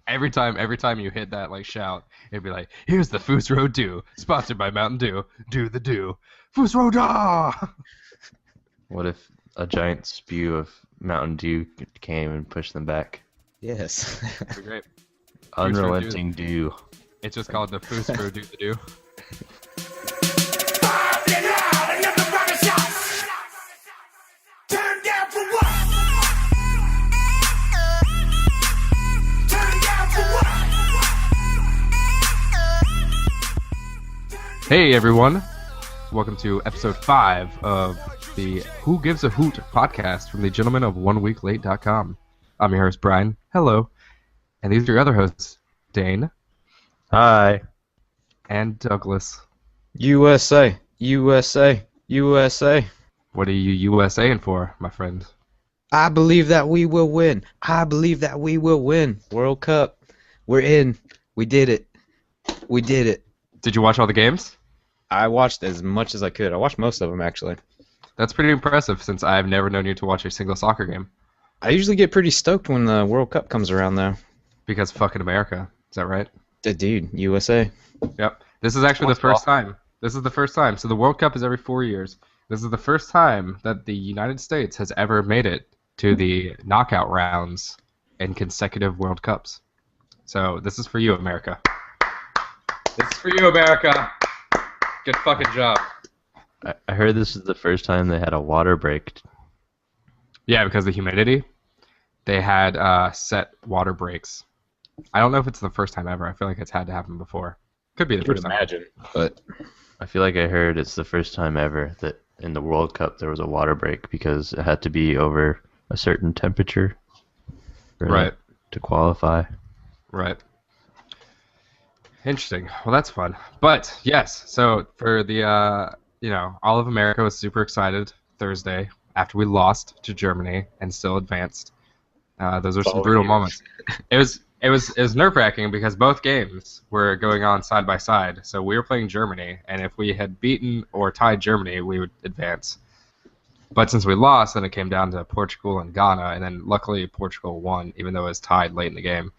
every time you hit that like shout, it'd be like, "Here's the Foos Road Dew, sponsored by Mountain Dew. Do the Dew, Foos Road Dew." What if a giant spew of Mountain Dew came and pushed them back? Yes. That'd be great. Unrelenting dew. It's just called the Foos Road Do the Dew. Hey everyone, welcome to episode 5 of the Who Gives a Hoot podcast from the gentlemen of oneweeklate.com. I'm your host Brian, hello, and these are your other hosts, Dane. Hi. And Douglas. USA, USA, USA. What are you USAing for, my friend? I believe that we will win. I believe that we will win. World Cup. We're in. We did it. We did it. Did you watch all the games? I watched as much as I could. I watched most of them, actually. That's pretty impressive, since I've never known you to watch a single soccer game. I usually get pretty stoked when the World Cup comes around, though. Because fucking America. Is that right? Dude, USA. Yep. This is actually the first time. This is the first time. So the World Cup is every 4 years. This is the first time that the United States has ever made it to the knockout rounds in consecutive World Cups. So this is for you, America. This is for you, America. Good fucking job. I heard this is the first time they had a water break. Yeah, because of the humidity. They had set water breaks. I don't know if it's the first time ever. I feel like it's had to happen before. Could be the first time. Imagine, but I feel like I heard it's the first time ever that in the World Cup there was a water break because it had to be over a certain temperature Right. to qualify. Right. Interesting. Well, that's fun. But yes, so for the all of America was super excited Thursday after we lost to Germany and still advanced. Those were some brutal moments. It was nerve-wracking because both games were going on side by side. So we were playing Germany, and if we had beaten or tied Germany, we would advance. But since we lost, then it came down to Portugal and Ghana, and then luckily Portugal won, even though it was tied late in the game.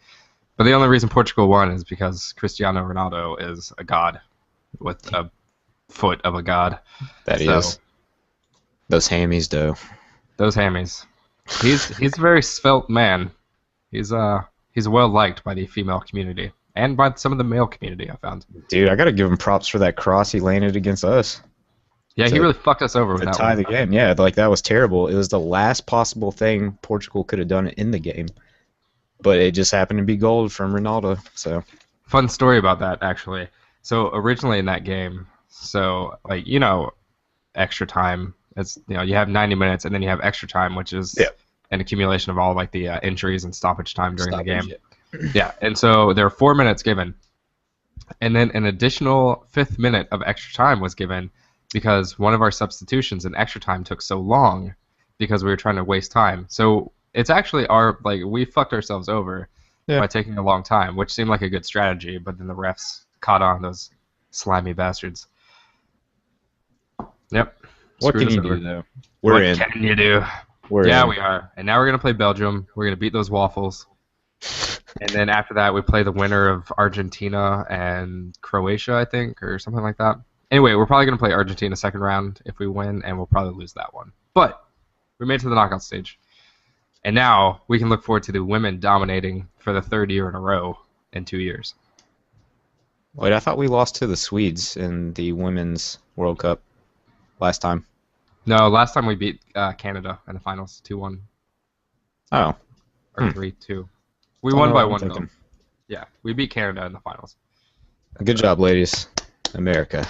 But the only reason Portugal won is because Cristiano Ronaldo is a god with a foot of a god. that is. Those hammies, though. Those hammies. He's a very svelte man. He's well liked by the female community and by some of the male community, I found. Dude, I gotta give him props for that cross he landed against us. Yeah, he really fucked us over with To that tie one. the game, yeah, like that was terrible. It was the last possible thing Portugal could have done in the game, but it just happened to be gold from Ronaldo. So Fun story about that, actually. So originally in that game, extra time. It's you have 90 minutes and then you have extra time, which is an accumulation of all like the injuries and stoppage time during the game. Yeah, and so there are 4 minutes given, and then an additional fifth minute of extra time was given because one of our substitutions in extra time took so long because we were trying to waste time. So it's actually we fucked ourselves over by taking a long time, which seemed like a good strategy, but then the refs caught on, those slimy bastards. Yep. what can Screwed us you over. do, though? We're in. What can you do? We're Yeah, in. we are. And now we're going to play Belgium. We're going to beat those waffles. And then after that, we play the winner of Argentina and Croatia, I think, or something like that. Anyway, we're probably going to play Argentina second round if we win, and we'll probably lose that one. But we made it to the knockout stage. And now we can look forward to the women dominating for the third year in a row in 2 years. Wait, I thought we lost to the Swedes in the Women's World Cup last time. No, last time we beat Canada in the finals, 2-1. Oh. Or 3-2. We Don't won know by what I'm one, though. thinking. Yeah, we beat Canada in the finals. Good job, ladies. America.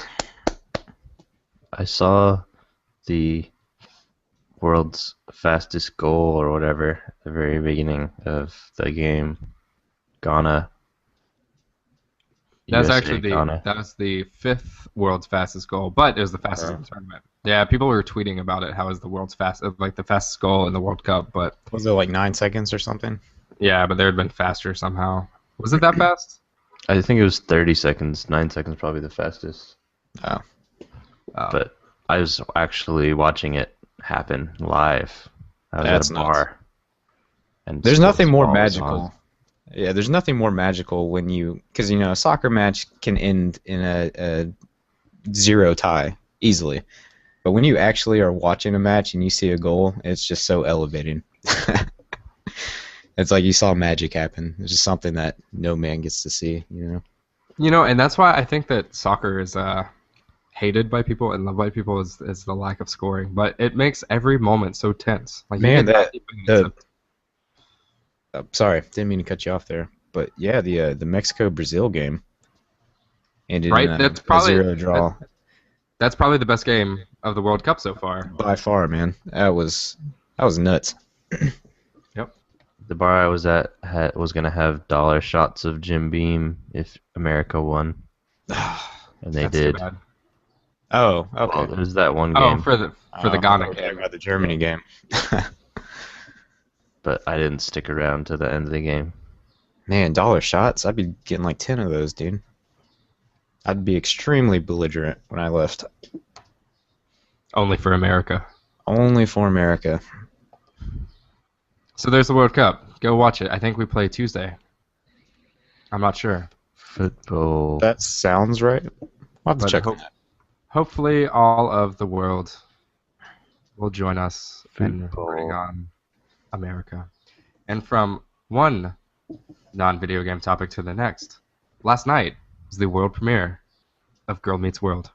I saw the world's fastest goal or whatever at the very beginning of the game. Ghana. That's USA, actually Ghana. that was the 5th world's fastest goal, but it was the fastest in the tournament. Yeah, people were tweeting about it, how it was the world's the fastest goal in the World Cup, but Was it like 9 seconds or something? yeah, but there had been faster somehow. Was it that fast? I think it was 30 seconds. 9 seconds probably the fastest. Oh. But I was actually watching it happen live. I was That's at a nuts. bar. And There's still nothing this more ball was magical on. Yeah, there's nothing more magical when because a soccer match can end in a 0 tie easily, but when you actually are watching a match and you see a goal, it's just so elevating. It's like you saw magic happen. It's just something that no man gets to see, And that's why I think that soccer is hated by people and loved by people is the lack of scoring. But it makes every moment so tense. Like Man, you get 90 minutes sorry, didn't mean to cut you off there, but yeah, the Mexico-Brazil game ended right? in That's a probably 0 draw. that's probably the best game of the World Cup so far. By far, man. That was nuts. Yep. The bar I was at was gonna have dollar shots of Jim Beam if America won, and they That's did. too bad. Oh, okay. Well, there's that one Oh, game, for the Ghana I game. got the Germany game. but I didn't stick around to the end of the game. Man, dollar shots. I'd be getting like 10 of those, dude. I'd be extremely belligerent when I left. Only for America. Only for America. So there's the World Cup. Go watch it. I think we play Tuesday. I'm not sure. Football. That sounds right. I'll have to But check on that. Hopefully all of the world will join us in Football. rooting on America. And from one non-video game topic to the next, last night was the world premiere of Girl Meets World.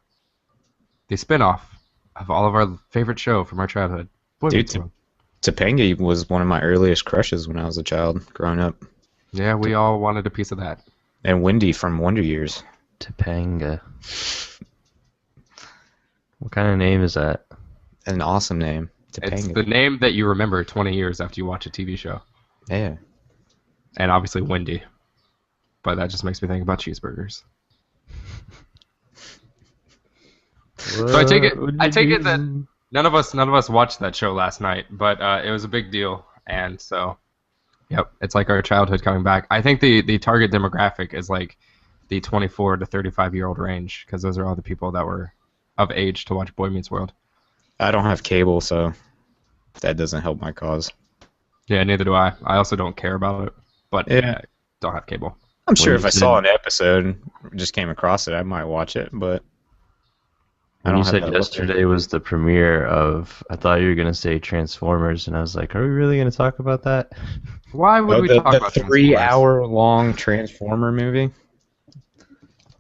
The spin-off of all of our favorite show from our childhood. Boy Dude, Meets World. Topanga was one of my earliest crushes when I was a child growing up. Yeah, we all wanted a piece of that. And Wendy from Wonder Years. Topanga. What kind of name is that? An awesome name. Topanga. It's the name that you remember 20 years after you watch a TV show. Yeah. And obviously Wendy. But that just makes me think about cheeseburgers. So I take it that none of us watched that show last night, but it was a big deal, and so yep, it's like our childhood coming back. I think the target demographic is like the 24 to 35-year-old range, because those are all the people that were of age to watch Boy Meets World. I don't have cable, so that doesn't help my cause. Yeah, neither do I. I also don't care about it, but Yeah. I don't have cable. I'm sure When if you I saw said- an episode and just came across it, I might watch it, but I When you don't have said that yesterday was the premiere of, I thought you were going to say Transformers, and I was like, are we really going to talk about that? Why would we the talk about 3-hour-long Transformer movie.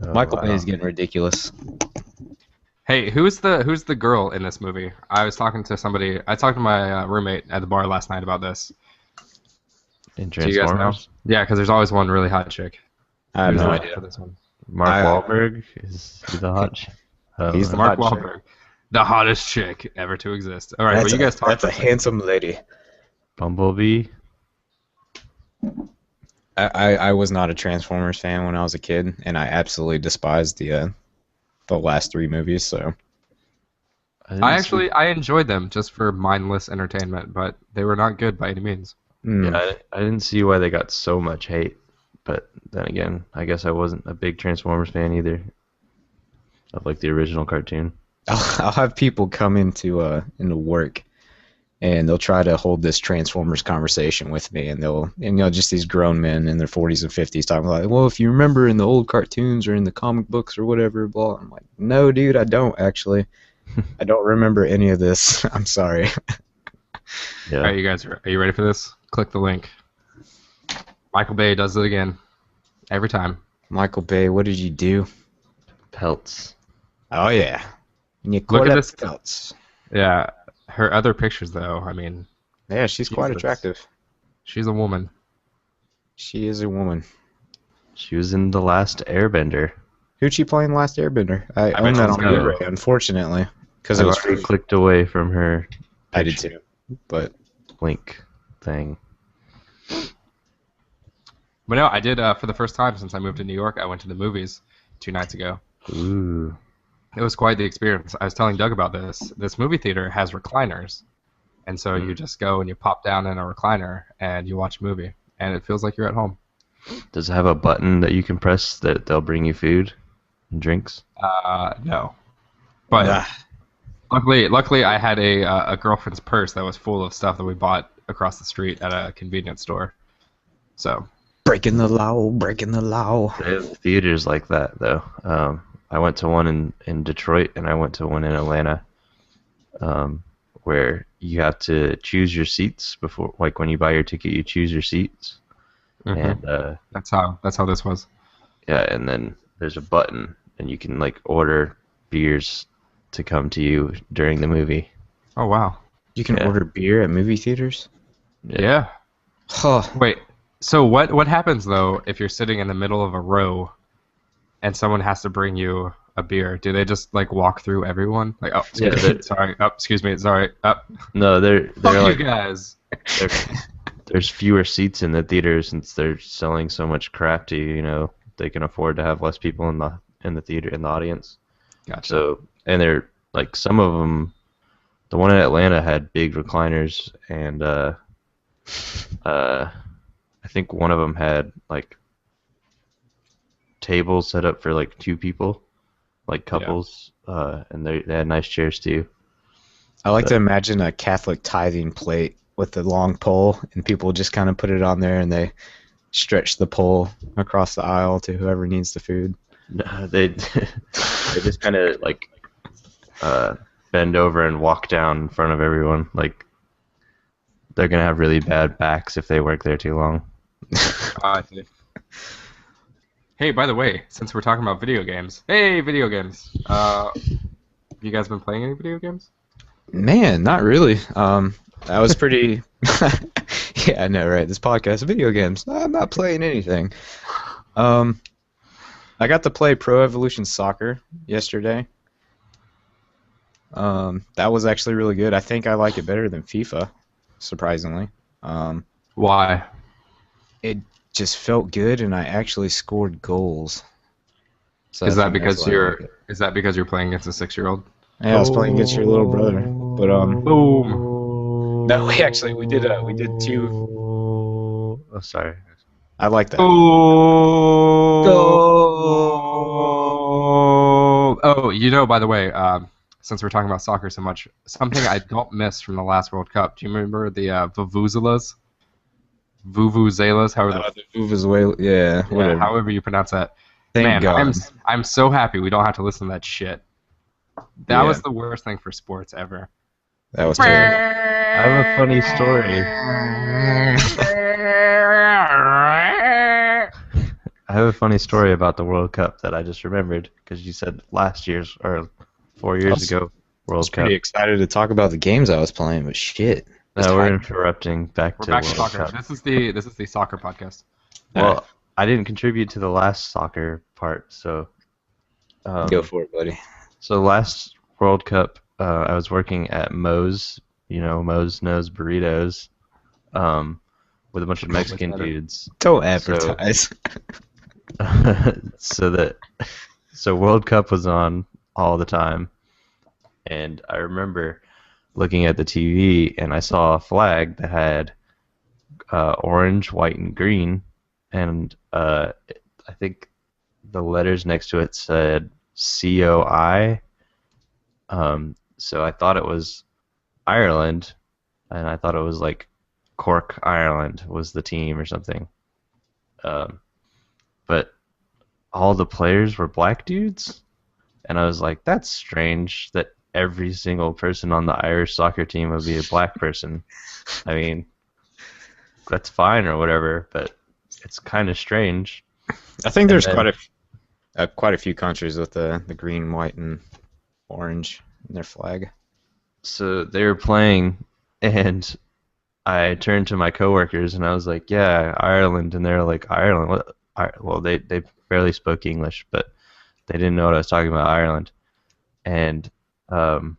Oh, Michael wow. Bay is getting ridiculous. Hey, who's the girl in this movie? I was talking to somebody. I talked to my roommate at the bar last night about this. In Do you guys know? Transformers? Yeah, because there's always one really hot chick. I have Who's no the- idea. for this one? Mark I- Wahlberg? Is he the hot chick? Oh, He's the Mark hot chick. Wahlberg, the hottest chick ever to exist. All right, well, you guys talk. That's a handsome lady. Bumblebee? I was not a Transformers fan when I was a kid, and I absolutely despised the last 3 movies. So I enjoyed them just for mindless entertainment, but they were not good by any means. Yeah, I didn't see why they got so much hate, but then again, I guess I wasn't a big Transformers fan either. Of like the original cartoon. I'll have people come into work, and they'll try to hold this Transformers conversation with me, and just these grown men in their 40s and 50s talking like, well, if you remember in the old cartoons or in the comic books or whatever, blah. I'm like, no, dude, I don't actually. I don't remember any of this. I'm sorry. Yeah. All right, you guys, are you ready for this? Click the link. Michael Bay does it again, every time. Michael Bay, what did you do? Pelts. Oh yeah, and you Look caught at up this. belts. Yeah, her other pictures though. I mean, Yeah, she's quite Jesus. attractive. she's a woman. She is a woman. She was in The Last Airbender. Who'd she play in Last Airbender? I I own bet that she's on got a- Blu-ray, unfortunately, because it I was was free. clicked away from her I did too, but link thing. But no, I did for the first time since I moved to New York. I went to the movies 2 nights ago. Ooh. It was quite the experience. I was telling Doug about this. This movie theater has recliners, and so you just go and you pop down in a recliner and you watch a movie, and it feels like you're at home. Does it have a button that you can press that they'll bring you food and drinks? No, but luckily I had a girlfriend's purse that was full of stuff that we bought across the street at a convenience store. So Breaking the law, breaking the law. They have theaters like that though. I went to one in Detroit and I went to one in Atlanta, where you have to choose your seats before, like when you buy your ticket, you choose your seats, and That's how this was. yeah, and then there's a button and you can like order beers to come to you during the movie. Oh wow. You can order beer at movie theaters? Yeah. Huh. Wait. So what happens though if you're sitting in the middle of a row and someone has to bring you a beer? Do they just like walk through everyone? Like, oh, excuse me, sorry. Oh, excuse me, sorry. No, they're Fuck like, you guys. there's fewer seats in the theater since they're selling so much crap to you. You know, they can afford to have less people in the theater, in the audience. Gotcha. So, and they're like, some of them, the one in Atlanta had big recliners, and I think one of them had like tables set up for like 2 people, like couples, and they had nice chairs too. I like to imagine a Catholic tithing plate with the long pole, and people just kind of put it on there, and they stretch the pole across the aisle to whoever needs the food. No, they just kind of like bend over and walk down in front of everyone. Like, they're gonna have really bad backs if they work there too long. I see. Hey, by the way, since we're talking about video games, video games. Have you guys been playing any video games? Man, not really. I was pretty. Yeah, I know, right? This podcast, video games. No, I'm not playing anything. I got to play Pro Evolution Soccer yesterday. That was actually really good. I think I like it better than FIFA, surprisingly. Why? It just felt good, and I actually scored goals. So Is I that think that's because why I like it. you're playing against a 6-year-old? Yeah, I was playing against your little brother, but Boom. no, we did 2. Oh, sorry. I like that. Oh, you know, by the way, since we're talking about soccer so much, something I don't miss from the last World Cup. Do you remember the vuvuzelas? Vuvuzelas, Whatever. however you pronounce that. Thank Man, God. I'm so happy we don't have to listen to that shit. That Yeah. was the worst thing for sports ever. That was terrible. I have a funny story. I have a funny story about the World Cup that I just remembered because you said last year's or 4 years ago I was World Cup. pretty excited to talk about the games I was playing, but shit. No, we're interrupting back We're to back to World soccer. Cup. This is the soccer podcast. Well, I didn't contribute to the last soccer part, so Go for it, buddy. so last World Cup, I was working at Moe's, Moe's Knows Burritos, with a bunch of Mexican dudes. Don't advertise. So World Cup was on all the time, and I remember looking at the TV and I saw a flag that had orange, white, and green, and I think the letters next to it said COI. So I thought it was Ireland, and I thought it was like Cork, Ireland was the team or something. But all the players were black dudes, and I was like, that's strange that every single person on the Irish soccer team would be a black person. I mean, that's fine or whatever, but it's kind of strange. I think there's quite a few countries with the green, white, and orange in their flag. So they were playing, and I turned to my coworkers and I was like, "Yeah, Ireland," and they're like, "Ireland? What?" Well, they barely spoke English, but they didn't know what I was talking about, Ireland. And the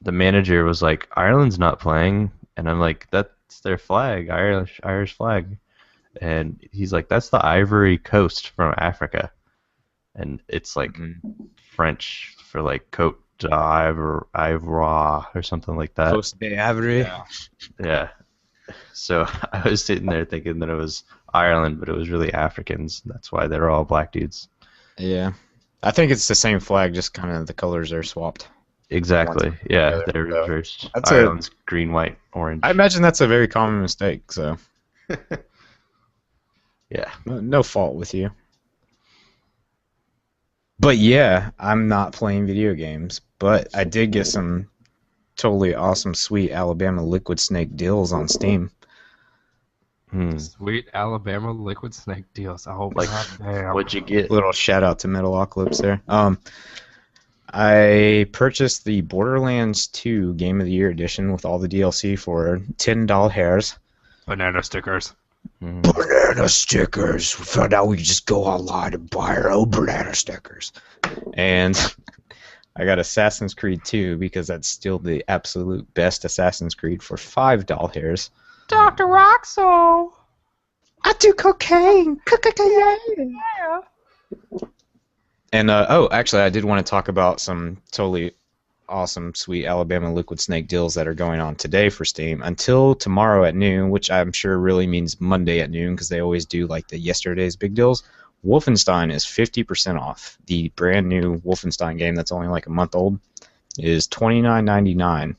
manager was like, "Ireland's not playing," and I'm like, "That's their flag, Irish flag." And he's like, "That's the Ivory Coast from Africa," and it's like French for like Côte d'Ivoire or something like that. Coast d'Ivory. Yeah. So I was sitting there thinking that it was Ireland, but it was really Africans. That's why they're all black dudes. Yeah. I think it's the same flag, just kind of the colors are swapped. Exactly. Yeah, they're reversed. Ireland's green, white, orange. I imagine that's a very common mistake, so. Yeah. No fault with you. But yeah, I'm not playing video games. But I did get some totally awesome, sweet Alabama Liquid Snake deals on Steam. Sweet Alabama liquid snake deals. Oh, Like, goddamn. what'd you get? Little shout out to Metalocalypse there. I purchased the Borderlands 2 Game of the Year edition with all the DLC for $10. Banana stickers. Banana stickers. We found out we could just go online and buy our own banana stickers. And I got Assassin's Creed 2 because that's still the absolute best Assassin's Creed for $5. Dr. Roxo. I do cocaine. Yeah. And actually, I did want to talk about some totally awesome, sweet Alabama Liquid Snake deals that are going on today for Steam until tomorrow at noon, which I'm sure really means Monday at noon because they always do like the yesterday's big deals. Wolfenstein is 50% off. The brand new Wolfenstein game that's only like a month old is $29.99,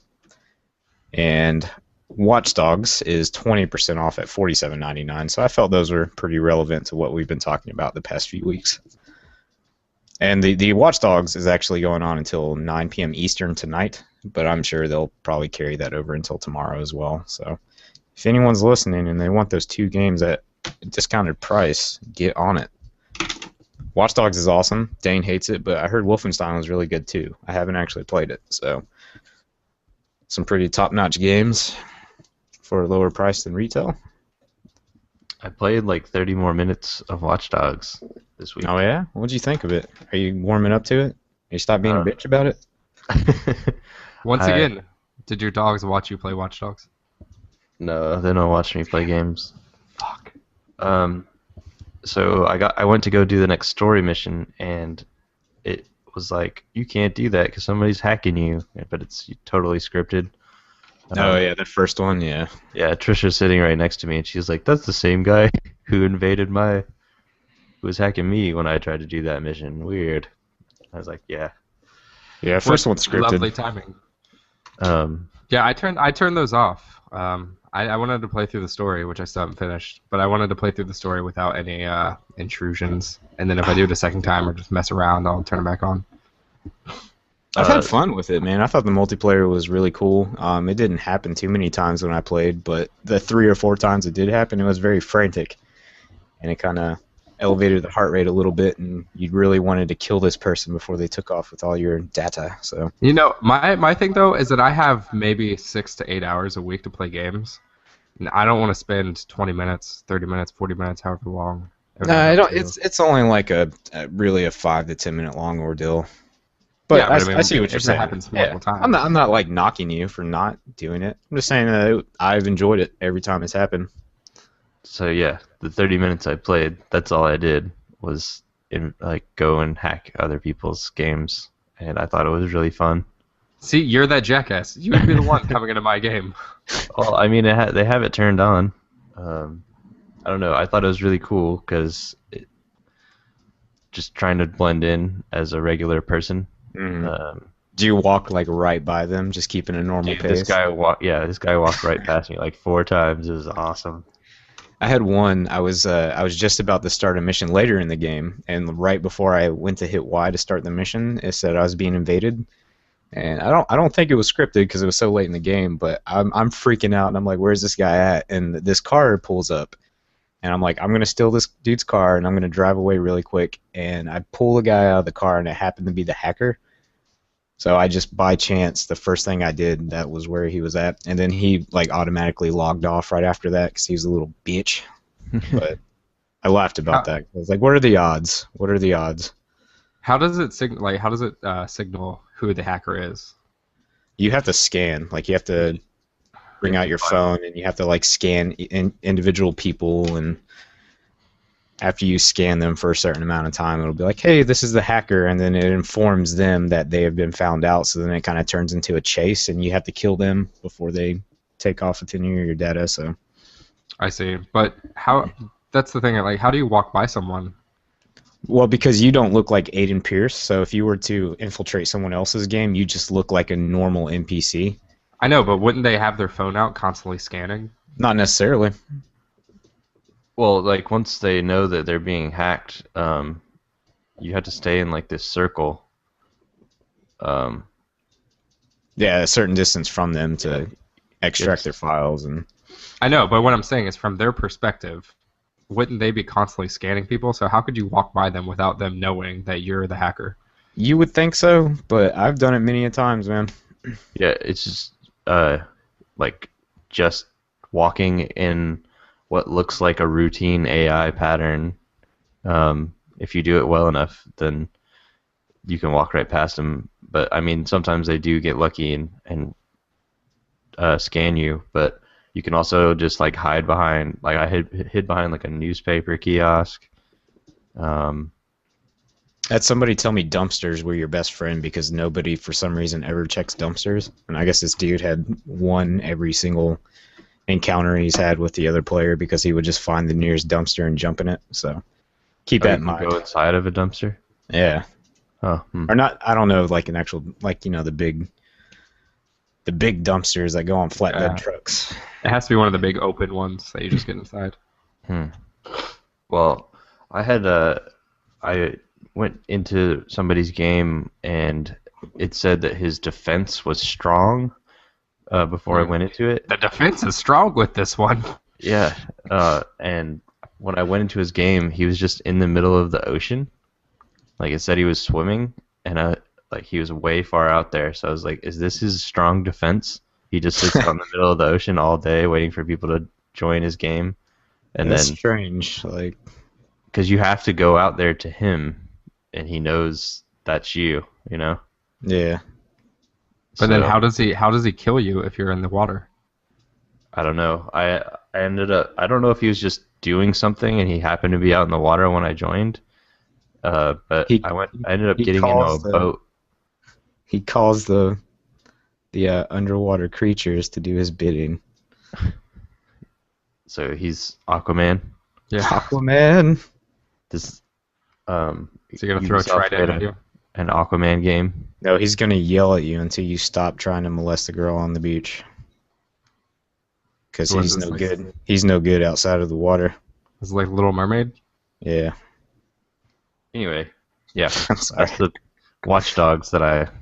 and Watch Dogs is 20% off at $47.99. So I felt those were pretty relevant to what we've been talking about the past few weeks. And the Watch Dogs is actually going on until 9 p.m. Eastern tonight, but I'm sure they'll probably carry that over until tomorrow as well. So if anyone's listening and they want those two games at a discounted price, get on it. Watch Dogs is awesome. Dane hates it, but I heard Wolfenstein was really good too. I haven't actually played it, so some pretty top-notch games for a lower price than retail. I played like 30 more minutes of Watch Dogs this week. Oh yeah? What'd you think of it? Are you warming up to it? You stop being a bitch about it? Once again, did your dogs watch you play Watch Dogs? No, they don't watch me play games. Fuck. So I went to go do the next story mission, and it was like, you can't do that because somebody's hacking you, but it's totally scripted. Oh yeah, the first one, yeah. Yeah, Trisha's sitting right next to me, and she's like, "That's the same guy who who was hacking me when I tried to do that mission. Weird." I was like, "Yeah." Yeah, first one's scripted. Lovely timing. Yeah, I turned those off. I wanted to play through the story, which I still haven't finished, but I wanted to play through the story without any intrusions. And then if I do it a second time or just mess around, I'll turn it back on. I've had fun with it, man. I thought the multiplayer was really cool. It didn't happen too many times when I played, but the 3 or 4 times it did happen, it was very frantic. And it kind of elevated the heart rate a little bit, and you really wanted to kill this person before they took off with all your data. So you know, my thing though is that I have maybe 6 to 8 hours a week to play games, and I don't want to spend 20 minutes, 30 minutes, 40 minutes, however long. No, I don't. It's only like a really a 5 to 10 minute long ordeal. But, yeah, I see what you're saying. It happens multiple times. I'm not like knocking you for not doing it. I'm just saying that I've enjoyed it every time it's happened. So yeah, the 30 minutes I played, that's all I did was go and hack other people's games, and I thought it was really fun. See, you're that jackass. You would be the one coming into my game. Well, I mean, they have it turned on. I don't know. I thought it was really cool because just trying to blend in as a regular person. Mm-hmm. Do you walk like right by them, just keeping a normal pace? This guy walked right past me like 4 times. It was awesome. I had one. I was just about to start a mission later in the game, and right before I went to hit Y to start the mission, it said I was being invaded. And I don't think it was scripted because it was so late in the game, but I'm freaking out, and I'm like, where's this guy at? And this car pulls up, and I'm like, I'm gonna steal this dude's car, and I'm gonna drive away really quick. And I pull the guy out of the car, and it happened to be the hacker. So I just, by chance, the first thing I did, that was where he was at. And then he like automatically logged off right after that because he was a little bitch. But I laughed about that. I was like, what are the odds? What are the odds? How does it signal who the hacker is? You have to scan. Like, you have to bring out your phone, and you have to like scan individual people, and after you scan them for a certain amount of time, it'll be like, hey, this is the hacker, and then it informs them that they have been found out, so then it kind of turns into a chase, and you have to kill them before they take off with any of your data. So I see. But how? That's the thing. Like, how do you walk by someone? Well, because you don't look like Aiden Pierce, so if you were to infiltrate someone else's game, you just look like a normal NPC. I know, but wouldn't they have their phone out constantly scanning? Not necessarily. Well, like once they know that they're being hacked, you have to stay in like this circle. Um, Yeah, a certain distance from them yeah, to extract their it's files and. I know, but what I'm saying is from their perspective, wouldn't they be constantly scanning people? So how could you walk by them without them knowing that you're the hacker? You would think so, but I've done it many a times, man. yeah, it's just like just walking in what looks like a routine AI pattern. If you do it well enough, then you can walk right past them. But I mean, sometimes they do get lucky and scan you, but you can also just like hide behind, like I hid behind like a newspaper kiosk. Um, Had somebody tell me dumpsters were your best friend because nobody, for some reason, ever checks dumpsters. And I guess this dude had won every single encounter he's had with the other player because he would just find the nearest dumpster and jump in it. So keep oh, that you in can mind. go inside of a dumpster. Yeah. Oh, Or not, I don't know, like an actual, like, the big dumpsters that go on flatbed trucks. It has to be one of the big open ones that you just get inside. hmm. Well, I went into somebody's game and it said that his defense was strong before I went into it. The defense is strong with this one. Yeah, and when I went into his game, he was just in the middle of the ocean. Like it said, he was swimming, and like he was way far out there. So I was like, "Is this his strong defense?" He just sits out in the middle of the ocean all day, waiting for people to join his game, and That's then strange. Like, because you have to go out there to him, and he knows that's you. You know. yeah. But then So, how does he kill you if you're in the water? I don't know. I ended up. I don't know if he was just doing something and he happened to be out in the water when I joined. But He I ended up he getting into a calls the boat. he calls the underwater creatures to do his bidding. So he's Aquaman. Yeah. Aquaman. This So you're gonna throw a Ubisoft trident made at you? an Aquaman game. No, he's gonna yell at you until you stop trying to molest the girl on the beach. Because So what he's is this, no like- good. He's no good outside of the water. It's like Little Mermaid. Yeah. Anyway, yeah, I'm sorry. that's the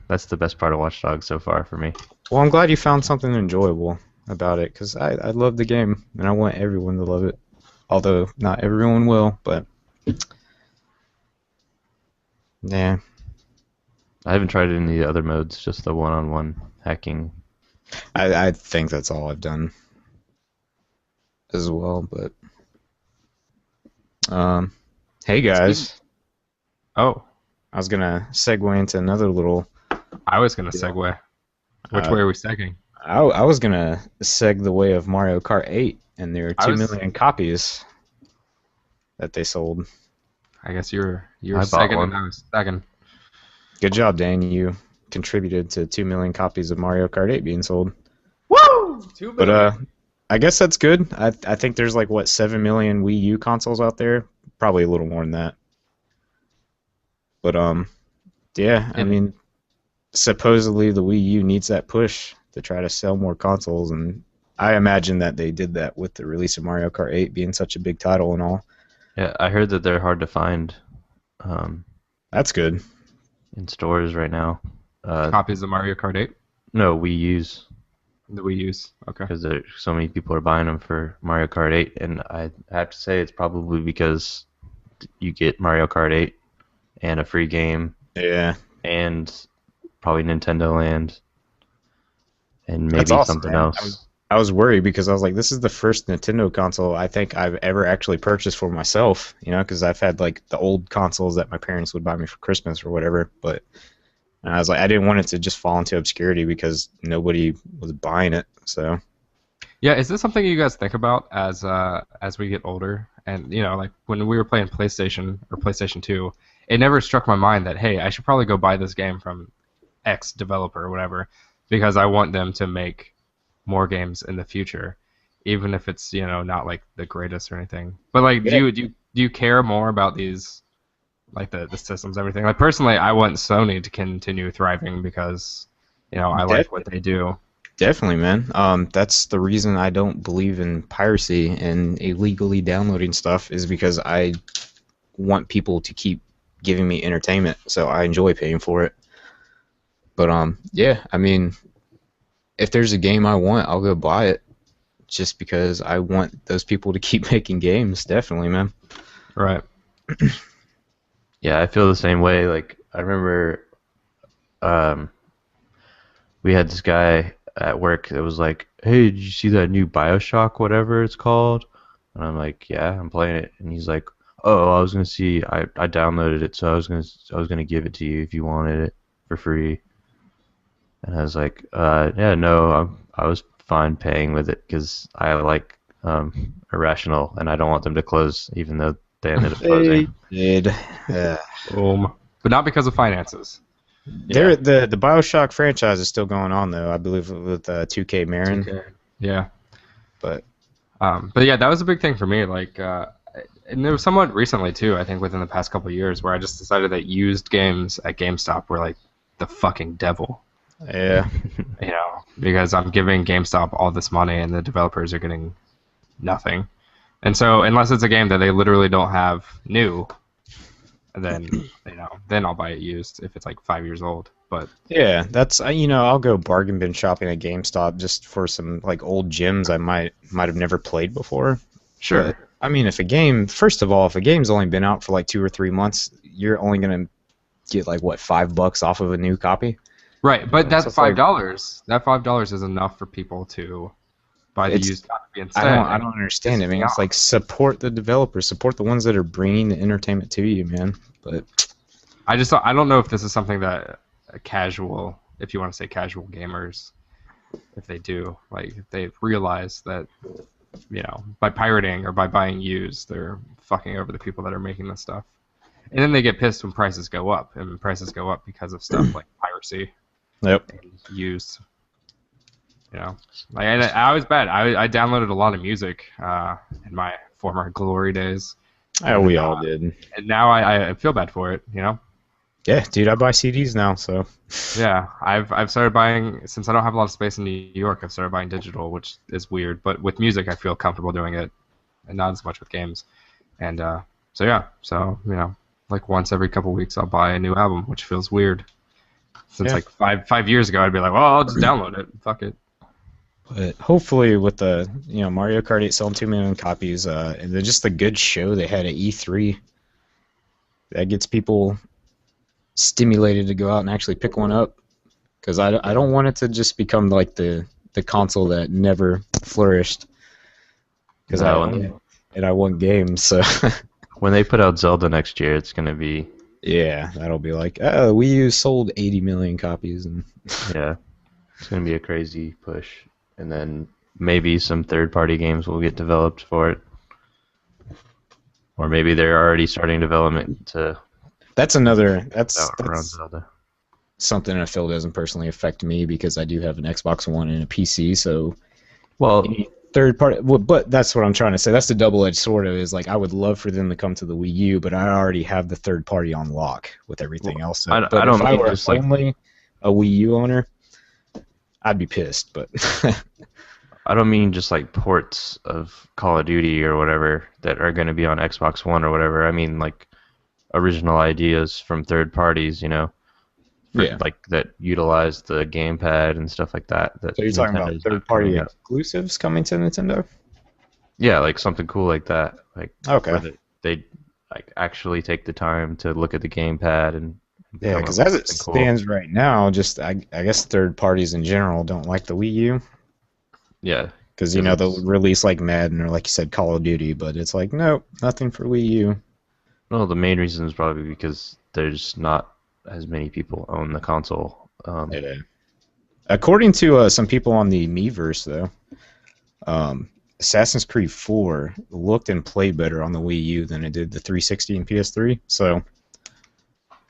That's the best part of Watch Dogs so far for me. Well, I'm glad you found something enjoyable about it, because I love the game, and I want everyone to love it. Although, not everyone will, but... Yeah. I haven't tried any of the other modes, just the one-on-one hacking. I think that's all I've done as well, but... Hey guys, Oh, I was gonna segue into another little... I was gonna segue. Which way are we segueing? I was gonna seg the way of Mario Kart 8, and there are I 2 was- million copies that they sold. I guess you're I bought second one. and I was second. Good job, Dan. You contributed to 2 million copies of Mario Kart 8 being sold. Woo! 2 But I guess that's good. I think there's like 7 million Wii U consoles out there, probably a little more than that. But yeah, I mean, supposedly the Wii U needs that push to try to sell more consoles, and I imagine that they did that with the release of Mario Kart 8 being such a big title and all. Yeah, I heard that they're hard to find That's good. in stores right now. copies of Mario Kart 8. No, Wii U's, The Wii U's. Okay. because so many people are buying them for Mario Kart 8, and I have to say it's probably because you get Mario Kart 8 and a free game Yeah. and probably Nintendo Land and maybe That's awesome, something man. else. I was worried because I was like, this is the first Nintendo console I think I've ever actually purchased for myself, because I've had like the old consoles that my parents would buy me for Christmas or whatever, but I was like, I didn't want it to just fall into obscurity because nobody was buying it, so. Yeah, is this something you guys think about as we get older? And like when we were playing PlayStation or PlayStation 2, it never struck my mind that hey, I should probably go buy this game from X developer or whatever because I want them to make more games in the future, even if it's not like the greatest or anything. But like, Yeah. do you care more about these like the systems, everything? Like personally, I want Sony to continue thriving because I like what they do. Definitely, man. That's the reason I don't believe in piracy and illegally downloading stuff is because I want people to keep giving me entertainment, so I enjoy paying for it. But yeah, I mean, if there's a game I want, I'll go buy it just because I want those people to keep making games. Definitely, man. Right. Yeah, I feel the same way. Like I remember, um, we had this guy at work that was like, "Hey, did you see that new BioShock, whatever it's called?" And I'm like, "Yeah, I'm playing it." And he's like, "Oh, I was gonna see. I downloaded it, so I was gonna give it to you if you wanted it for free." And I was like, "Yeah, no, I was fine paying with it because I like Irrational, and I don't want them to close, even though they ended up closing." Did. But not because of finances. There, the BioShock franchise is still going on though. I believe with 2K Marin. Yeah. But yeah, that was a big thing for me. Like, and it was somewhat recently too. I think within the past couple of years, where I just decided that used games at GameStop were like the fucking devil. yeah, Because I'm giving GameStop all this money and the developers are getting nothing. And so, unless it's a game that they literally don't have new, then then I'll buy it used if it's like 5 years old. But yeah, that's I'll go bargain bin shopping at GameStop just for some like old gems I might have never played before. sure. But, I mean, first of all, if a game's only been out for like 2 or 3 months, you're only gonna get like what, $5 off of a new copy. Right, but that's So it's like- $5. That $5 is enough for people to buy the used copy instead. I don't understand it, man. It's like support the developers, support the ones that are bringing the entertainment to you, man. But I don't know if this is something that a casual, if you want to say casual gamers, if they do, like if they realize that, by pirating or by buying used, they're fucking over the people that are making this stuff. And then they get pissed when prices go up, and when prices go up because of stuff like piracy. Yep. And used. Like I was bad. I downloaded a lot of music in my former glory days. Oh, we all did. And now I feel bad for it, Yeah, dude, I buy CDs now, so. Yeah, I've started buying, since I don't have a lot of space in New York, I've started buying digital, which is weird. But with music, I feel comfortable doing it, and not as much with games. And so like once every couple weeks, I'll buy a new album, which feels weird. Since like five years ago, I'd be like, well, I'll just download it. Fuck it. But hopefully, with the Mario Kart 8 selling 2 million copies, and then just the good show they had at E3, that gets people stimulated to go out and actually pick one up. Because I don't want it to just become like the console that never flourished. Because I want games. So When they put out Zelda next year, it's gonna be yeah, that'll be like, oh, Wii U sold 80 million copies, and yeah, it's gonna be a crazy push. And then maybe some third-party games will get developed for it, or maybe they're already starting development to. that's around Zelda. something I feel doesn't personally affect me because I do have an Xbox One and a PC. So, Well, third party, but that's what I'm trying to say. That's the double-edged sword of it, is like I would love for them to come to the Wii U, but I already have the third party on lock with everything else. So, I but don't if I mean were just like- only a Wii U owner, I'd be pissed. But I don't mean just like ports of Call of Duty or whatever that are going to be on Xbox One or whatever. I mean like original ideas from third parties, yeah. like that utilize the gamepad and stuff like that. So you're talking about Nintendo's not third-party coming out. exclusives coming to Nintendo? Yeah, like something cool like that. Like Okay. where they like actually take the time to look at the gamepad and Yeah, come because up as with it something cool. stands right now, just I guess third parties in general don't like the Wii U. Yeah, Because, Because they'll it's- release like Madden or, like you said, Call of Duty, but it's like, nope, nothing for Wii U. well, the main reason is probably because there's not as many people own the console. Yeah. According to some people on the Miiverse, though, Assassin's Creed 4 looked and played better on the Wii U than it did the 360 and PS3. So,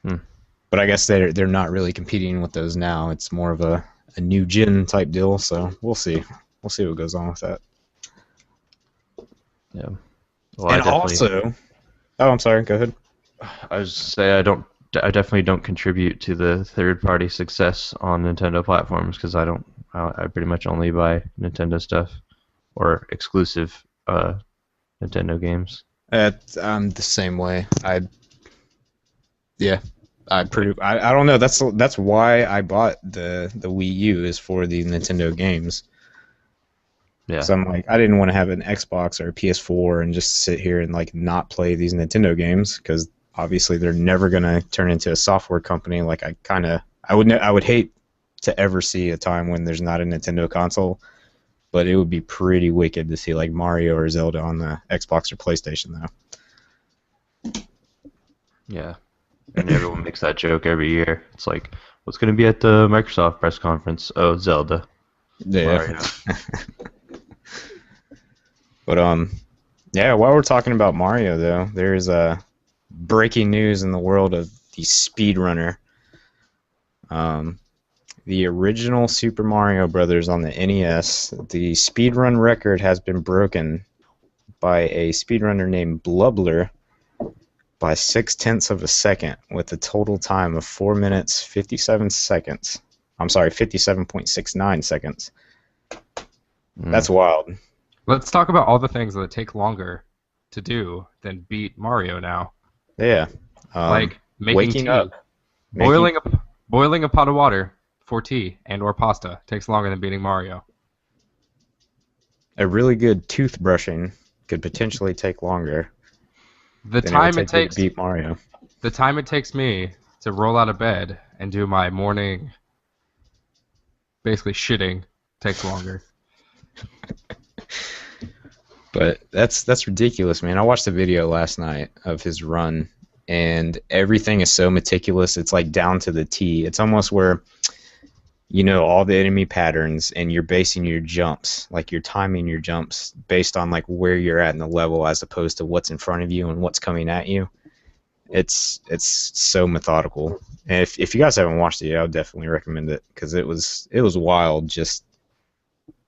but I guess they're not really competing with those now. It's more of a new gen type deal. So we'll see. We'll see what goes on with that. Yeah. Well, And also, oh, I'm sorry. Go ahead. I was say I definitely don't contribute to the third-party success on Nintendo platforms because I don't I pretty much only buy Nintendo stuff or exclusive Nintendo games. I'm the same way. Yeah, I don't know. That's why I bought the Wii U is for the Nintendo games. Yeah. So I'm like, I didn't want to have an Xbox or a PS4 and just sit here and like not play these Nintendo games because obviously they're never gonna turn into a software company. Like I would hate to ever see a time when there's not a Nintendo console, but it would be pretty wicked to see like Mario or Zelda on the Xbox or PlayStation though. Yeah. And everyone makes that joke every year. It's like, what's going to be at the Microsoft press conference? Oh, Zelda. Yeah. Mario. But yeah. While we're talking about Mario though, there's breaking news in the world of the speedrunner. The original Super Mario Brothers on the NES, the speedrun record has been broken by a speedrunner named Blubler by 0.6 of a second with a total time of 4 minutes 57 seconds. I'm sorry, 57.69 seconds. That's wild. Let's talk about all the things that take longer to do than beat Mario now. Yeah. Like making waking tea. up. Boiling a pot of water for tea and or pasta takes longer than beating Mario. A really good toothbrushing could potentially take longer. The time it takes to beat Mario. The time it takes me to roll out of bed and do my morning basically shitting takes longer. But that's ridiculous, man. I watched a video last night of his run, and everything is so meticulous. It's like down to the T. It's almost where you know all the enemy patterns, and you're basing your jumps, like you're timing your jumps based on like where you're at in the level, as opposed to what's in front of you and what's coming at you. It's so methodical. And if you guys haven't watched it yet, I would definitely recommend it because it was wild. Just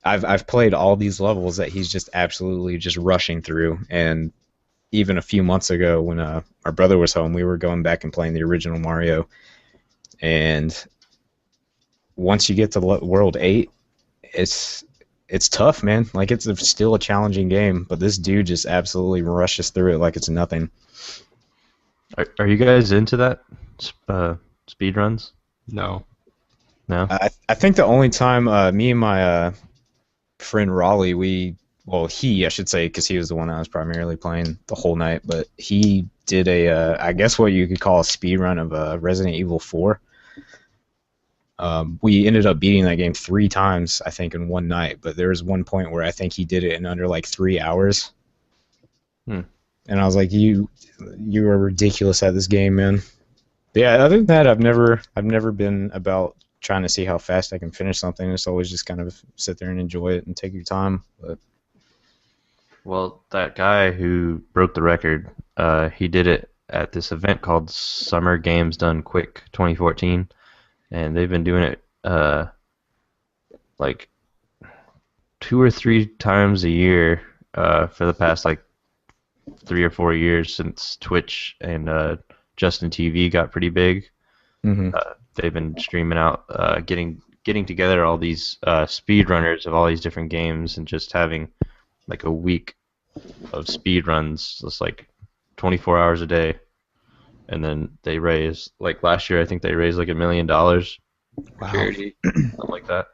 I've played all these levels that he's just absolutely just rushing through, and even a few months ago when our brother was home, we were going back and playing the original Mario, and once you get to World 8, it's tough, man. Like it's still a challenging game, but this dude just absolutely rushes through it like it's nothing. Are you guys into that speed runs? No. No. I think the only time me and my friend Raleigh, I should say, because he was the one I was primarily playing the whole night, but he did I guess what you could call a speed run of Resident Evil 4. We ended up beating that game 3 times, I think, in one night, but there was one point where I think he did it in under like 3 hours. And I was like, you are ridiculous at this game, man. But yeah, other than that, I've never been about trying to see how fast I can finish something. It's always just kind of sit there and enjoy it and take your time. But well, that guy who broke the record, he did it at this event called Summer Games Done Quick 2014, and they've been doing it like 2 or 3 times a year for the past like 3 or 4 years since Twitch and Justin TV got pretty big. They've been streaming out, getting together all these speedrunners of all these different games and just having like a week of speed runs, just like 24 hours a day. And then they raise, like last year, I think they raised like $1 million for charity, something like that.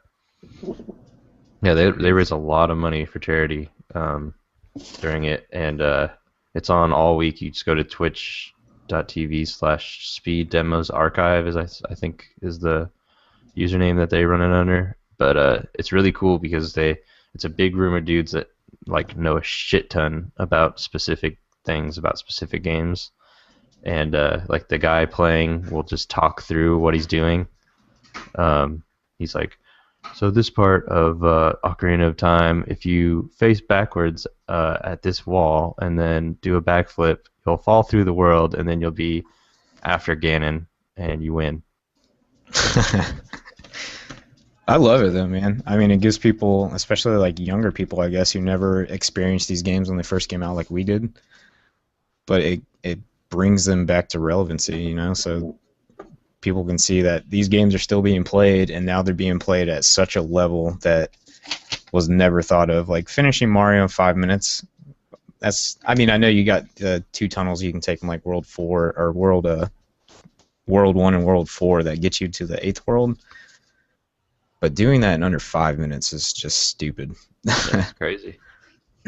Yeah, they raise a lot of money for charity during it, and it's on all week. You just go to twitch.tv/speed demos archive, I think is the username that they run it under. But it's really cool because it's a big room of dudes that like know a shit ton about specific things, about specific games. And like the guy playing will just talk through what he's doing. He's like, so this part of Ocarina of Time, if you face backwards at this wall and then do a backflip, you'll fall through the world and then you'll be after Ganon and you win. I love it though, man. I mean, it gives people, especially like younger people, I guess, who never experienced these games when they first came out like we did, but it brings them back to relevancy, you know. So people can see that these games are still being played, and now they're being played at such a level that was never thought of. Like finishing Mario in 5 minutes. I know you got the 2 tunnels you can take from like World 4 or World 1 and World 4 that get you to the 8th world. But doing that in under 5 minutes is just stupid. That's crazy.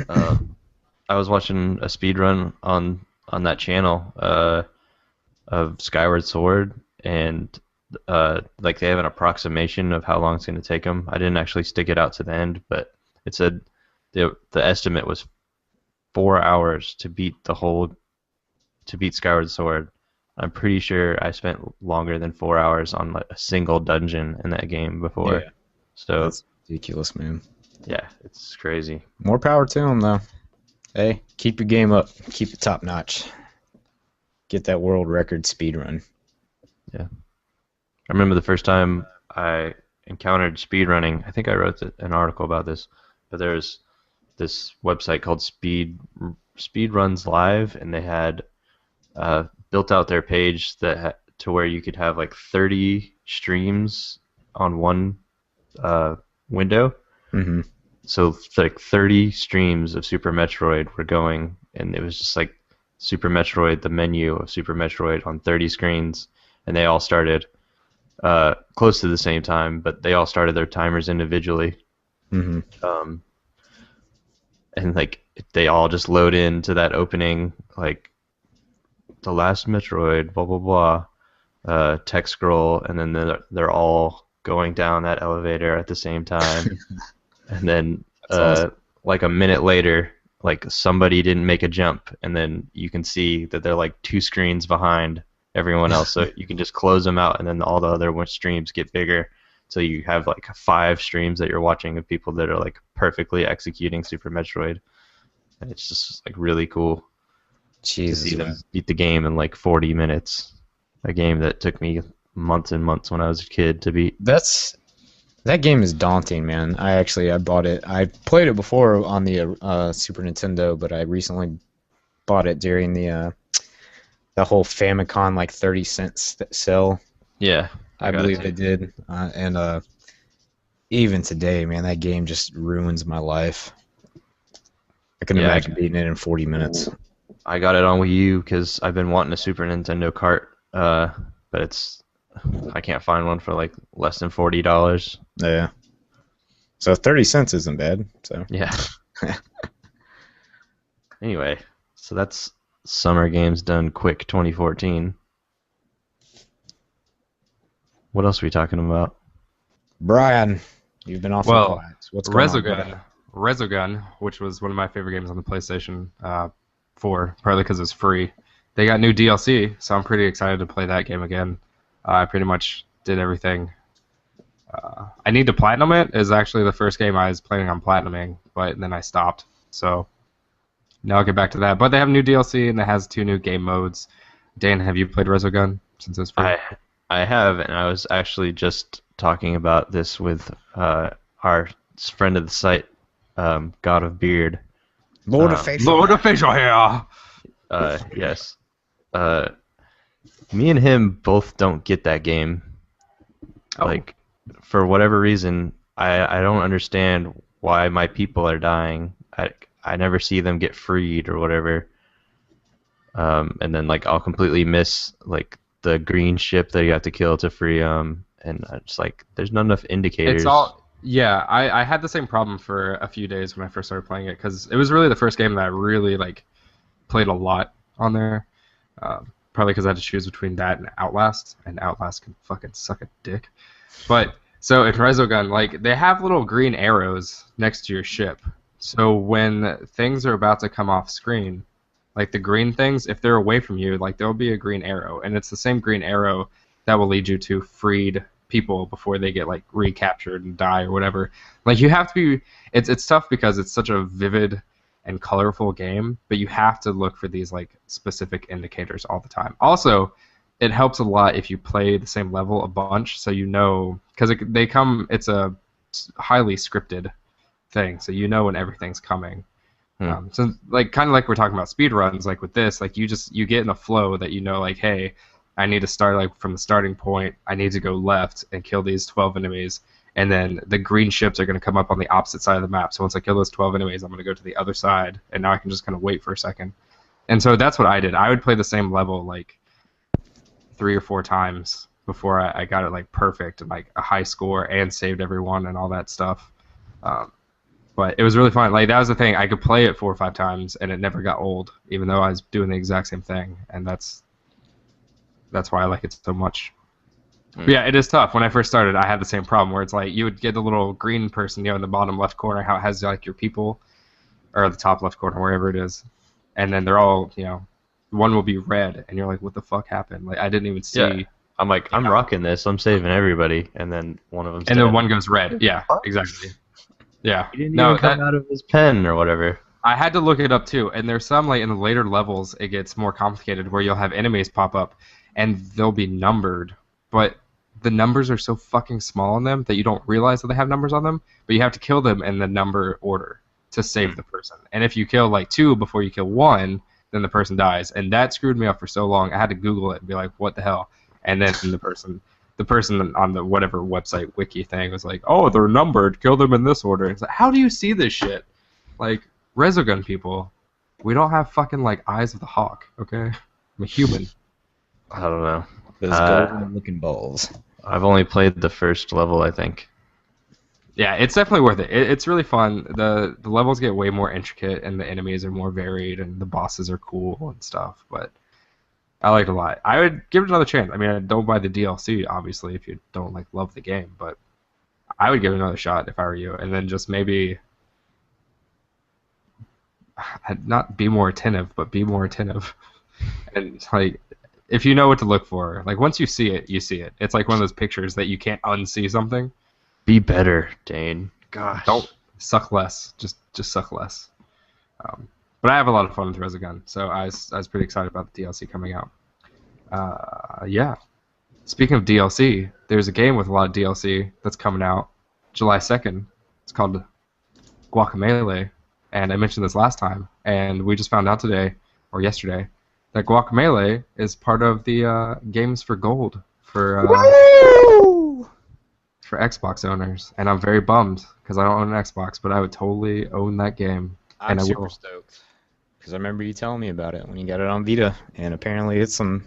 I was watching a speed run on that channel of Skyward Sword, and like they have an approximation of how long it's going to take them. I didn't actually stick it out to the end, but it said the estimate was 4 hours to beat Skyward Sword. I'm pretty sure I spent longer than 4 hours on like a single dungeon in that game before. Yeah. So That's ridiculous, man. yeah, it's crazy. More power to them, though. Hey, keep your game up. Keep it top notch. Get that world record speed run. Yeah. I remember the first time I encountered speedrunning. I think I wrote an article about this, but there's this website called Speedruns Live, and they had built out their page to where you could have like 30 streams on one window. Mm-hmm. So like 30 streams of Super Metroid were going, and it was just like Super Metroid, the menu of Super Metroid on 30 screens, and they all started close to the same time, but they all started their timers individually. Mm-hmm. And like they all just load into that opening, like the last Metroid, blah blah blah, text scroll, and then they're all going down that elevator at the same time. And then awesome. like a minute later, like somebody didn't make a jump, and then you can see that they're like 2 screens behind everyone else. So you can just close them out, and then all the other streams get bigger. So you have like 5 streams that you're watching of people that are like perfectly executing Super Metroid. And it's just like really cool Jesus, to see them man. beat the game in like 40 minutes. A game that took me months and months when I was a kid to beat. That game is daunting, man. I bought it. I played it before on the Super Nintendo, but I recently bought it during the whole Famicom like 30-cent sale. Yeah, I believe they did. And even today, man, that game just ruins my life. I can imagine beating it in 40 minutes. I got it on Wii U because I've been wanting a Super Nintendo cart, but I can't find one for like less than $40. Yeah. So 30 cents isn't bad. So yeah. Anyway, so that's Summer Games Done Quick 2014. What else are we talking about? Brian, you've been awfully quiet. What's going on? Resogun, which was one of my favorite games on the PlayStation 4, partly because it's free. They got new DLC, so I'm pretty excited to play that game again. I pretty much did everything. I need to platinum it. Is actually the first game I was planning on platinuming, but then I stopped. So now I'll get back to that. But they have new DLC, and it has 2 new game modes. Dan, have you played Resogun since it's free? I have, and I was actually just talking about this with our friend of the site, God of Beard. Lord of Facial Hair! Yes. Me and him both don't get that game. Oh. Like, for whatever reason, I don't understand why my people are dying. I never see them get freed or whatever. And then like I'll completely miss like the green ship that you have to kill to free them, and it's like there's not enough indicators. I had the same problem for a few days when I first started playing it, because it was really the first game that I really like played a lot on there. Probably because I had to choose between that and Outlast can fucking suck a dick. But so in Resogun, like they have little green arrows next to your ship. So when things are about to come off screen, like the green things, if they're away from you, like there'll be a green arrow, and it's the same green arrow that will lead you to freed people before they get like recaptured and die or whatever. Like you have to be. It's tough because it's such a vivid and colorful game, but you have to look for these like specific indicators all the time. Also, it helps a lot if you play the same level a bunch, so you know, because it's a highly scripted thing, so you know when everything's coming. So like kind of like we're talking about speed runs, like with this, like you get in a flow that you know, like, hey, I need to start like from the starting point. I need to go left and kill these 12 enemies, and then the green ships are going to come up on the opposite side of the map. So once I kill those 12 enemies, I'm going to go to the other side, and now I can just kind of wait for a second. And so that's what I did. I would play the same level like 3 or 4 times before I got it like perfect and like a high score and saved everyone and all that stuff. But it was really fun. Like that was the thing. I could play it 4 or 5 times and it never got old, even though I was doing the exact same thing. And that's why I like it so much. But yeah, it is tough. When I first started, I had the same problem where it's like you would get the little green person, in the bottom left corner, how it has like your people, or the top left corner, wherever it is, and then they're all, one will be red, and you're like, what the fuck happened? Like I didn't even see. Yeah. I'm like, I'm rocking this. I'm saving everybody, and then one of them. And then one goes red. Yeah, exactly. Yeah. He didn't even come out of his pen or whatever. I had to look it up too, and there's some like in the later levels it gets more complicated where you'll have enemies pop up, and they'll be numbered, but the numbers are so fucking small on them that you don't realize that they have numbers on them, but you have to kill them in the number order to save the person. And if you kill like 2 before you kill 1, then the person dies, and that screwed me up for so long. I had to Google it and be like, what the hell? And then the person on the whatever website wiki thing was like, oh, they're numbered, kill them in this order. It's like, how do you see this shit? Like, Resogun people, we don't have fucking like eyes of the hawk, okay? I'm a human. I don't know. Those golden looking balls. I've only played the first level, I think. Yeah, it's definitely worth it. It's really fun. The levels get way more intricate, and the enemies are more varied, and the bosses are cool and stuff. But I liked it a lot. I would give it another chance. I mean, I don't buy the DLC, obviously, if you don't like love the game. But I would give it another shot if I were you, and then just maybe not be more attentive, but be more attentive. And like, if you know what to look for, like once you see it, you see it. It's like one of those pictures that you can't unsee something. Be better, Dane. Gosh. Don't suck less. Just suck less. But I have a lot of fun with Resogun, so I was pretty excited about the DLC coming out. Yeah. Speaking of DLC, there's a game with a lot of DLC that's coming out July 2nd. It's called Guacamelee, and I mentioned this last time, and we just found out today, or yesterday, that Guacamelee is part of the Games for Gold for Xbox owners, and I'm very bummed because I don't own an Xbox, but I would totally own that game. I'm super stoked because I remember you telling me about it when you got it on Vita, and apparently it's some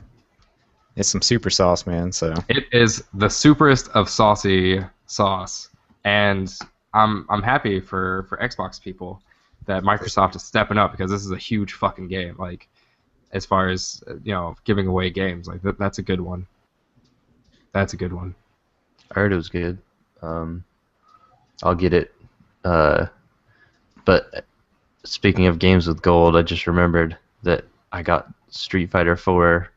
super sauce, man. So it is the superest of saucy sauce, and I'm happy for Xbox people that Microsoft is stepping up because this is a huge fucking game. Like, as far as giving away games, like that's a good one. That's a good one. I heard it was good. I'll get it. But speaking of games with gold, I just remembered that I got Street Fighter 4,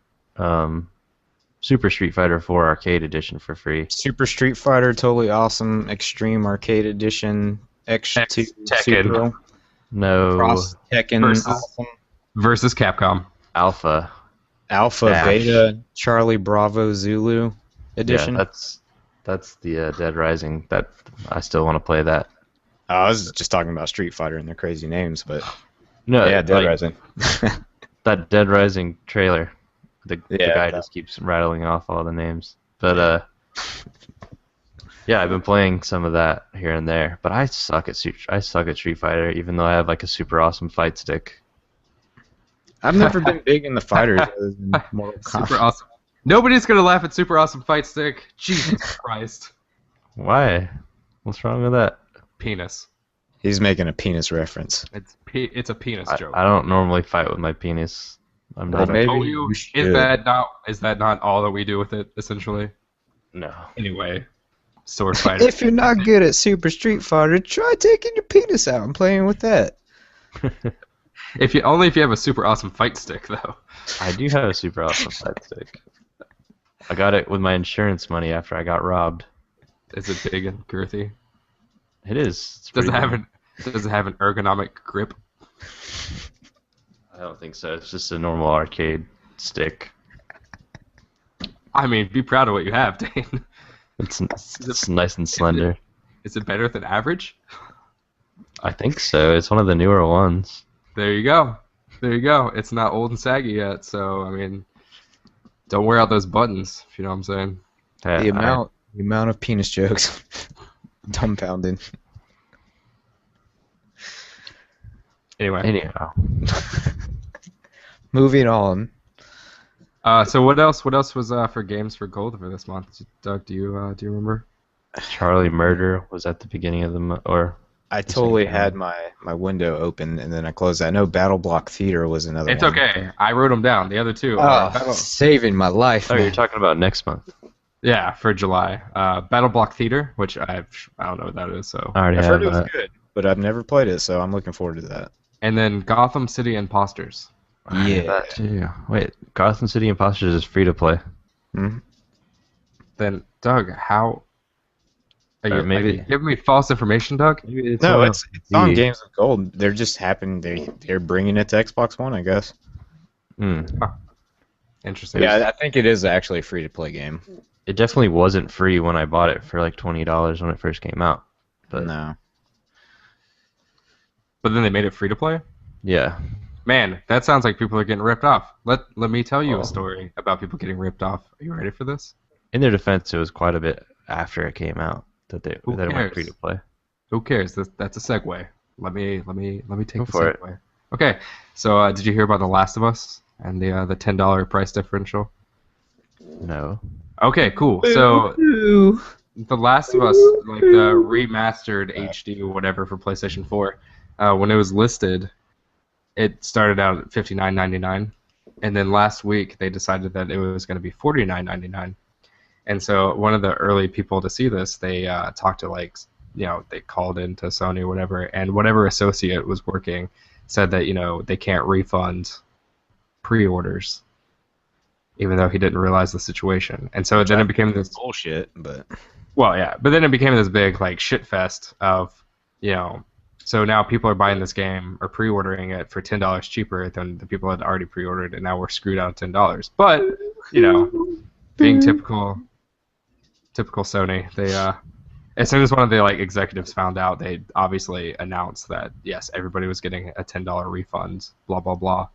Super Street Fighter 4 Arcade Edition for free. Super Street Fighter, totally awesome. Extreme Arcade Edition, X2 Tekken. No. Cross Tekken, awesome. Versus Capcom. Alpha, Dash. Beta, Charlie Bravo Zulu Edition. Yeah, that's the Dead Rising. That I still want to play that. I was just talking about Street Fighter and their crazy names, but no, yeah, Dead Rising. That Dead Rising trailer. The guy just keeps rattling off all the names. But yeah, I've been playing some of that here and there. But I suck at Street Fighter, even though I have like a super awesome fight stick. I've never been big in the fighters other than Mortal Kombat. Super awesome. Nobody's gonna laugh at Super Awesome Fight Stick. Jesus Christ. Why? What's wrong with that? Penis. He's making a penis reference. It's a penis joke. I don't normally fight with my penis. I'm not. Maybe you is that not all that we do with it essentially? No. Anyway, sword fighter. If you're not good at Super Street Fighter, try taking your penis out and playing with that. If you have a super awesome fight stick though. I do have a super awesome fight stick. I got it with my insurance money after I got robbed. Is it big and girthy? It is. Does it have an ergonomic grip? I don't think so. It's just a normal arcade stick. I mean, be proud of what you have, Dane. It's nice and slender. Is it better than average? I think so. It's one of the newer ones. There you go. It's not old and saggy yet, so I mean, Don't wear out those buttons, if you know what I'm saying. Yeah, The amount of penis jokes, dumbfounded. Anyway. Anyhow, Moving on. So what else? What else was for games for gold for this month? Doug, do you remember? Charlie Murder was at the beginning of the month, or I totally had my window open and then I closed it. I know Battle Block Theater was another It's one. okay. I wrote them down. The other two. Oh, saving my life. oh, man. you're talking about next month. Yeah, for July. Battle Block Theater, which I don't know what that is. So. I already I've have heard it was that. good, but I've never played it, so I'm looking forward to that. And then Gotham City Imposters. I have that too. Wait, Gotham City Imposters is free to play. Hmm? Then Doug, how? Are maybe- you giving me false information, Doug? Maybe it's No, on it's on PC. Games of Gold. They're just they're bringing it to Xbox One, I guess. Hmm. Interesting. Yeah, I think it is actually a free to play game. It definitely wasn't free when I bought it for like $20 when it first came out. But No. But then they made it free to play. yeah, Man, that sounds like people are getting ripped off. Let me tell you Oh. a story about people getting ripped off. Are you ready for this? in their defense, it was quite a bit after it came out that it Who went cares? free to play. Who cares? That's a segue. Let me take Go the for it. segue. Okay. So did you hear about The Last of Us and the $10 price differential? No. Okay, cool. So The Last of Us, like the remastered HD or whatever for PlayStation 4, when it was listed, it started out at $59.99, and then last week they decided that it was going to be $49.99. And so one of the early people to see this, they talked to they called into Sony or whatever, and whatever associate was working said that they can't refund pre-orders, even though he didn't realize the situation. And so then it became this bullshit, but well, yeah, but then it became this big shit fest of so now people are buying this game or pre-ordering it for $10 cheaper than the people that had already pre-ordered, and now we're screwed out of $10. But being typical Sony, they as soon as one of the executives found out, they obviously announced that yes, everybody was getting a $10 refund, blah blah blah.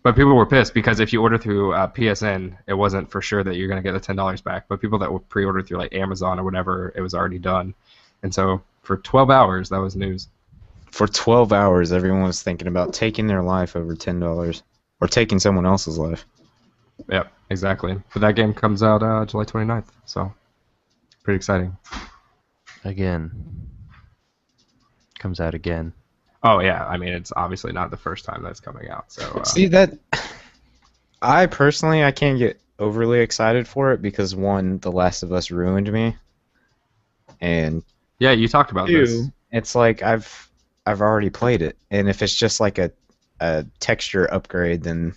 But people were pissed because if you order through PSN, it wasn't for sure that you're going to get the $10 back. But people that were pre-ordered through Amazon or whatever, it was already done. And so for 12 hours, that was news. for 12 hours, everyone was thinking about taking their life over $10 or taking someone else's life. Yep, exactly. But that game comes out July 29th, so pretty exciting. Again. Comes out again. Oh yeah, I mean it's obviously not the first time that's coming out. So See that? I personally can't get overly excited for it because one, The Last of Us ruined me, and yeah, you talked about this. it's like I've already played it, and if it's just like a texture upgrade, then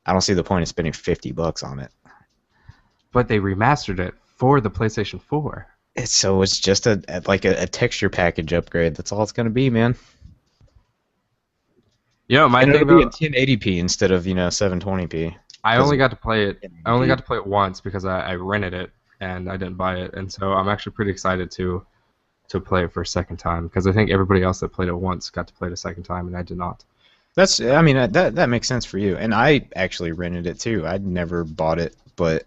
I don't see the point of spending $50 on it. But they remastered it for the PlayStation 4. It's just a texture package upgrade. That's all it's gonna be, man. My And thing it'll be about, in 1080p instead of 720p. I only got to play it. Yeah, I only indeed. got to play it once because I rented it and I didn't buy it, and so I'm actually pretty excited to play it for a second time because I think everybody else that played it once got to play it a second time and I did not. That makes sense for you. And I actually rented it too. I'd never bought it, but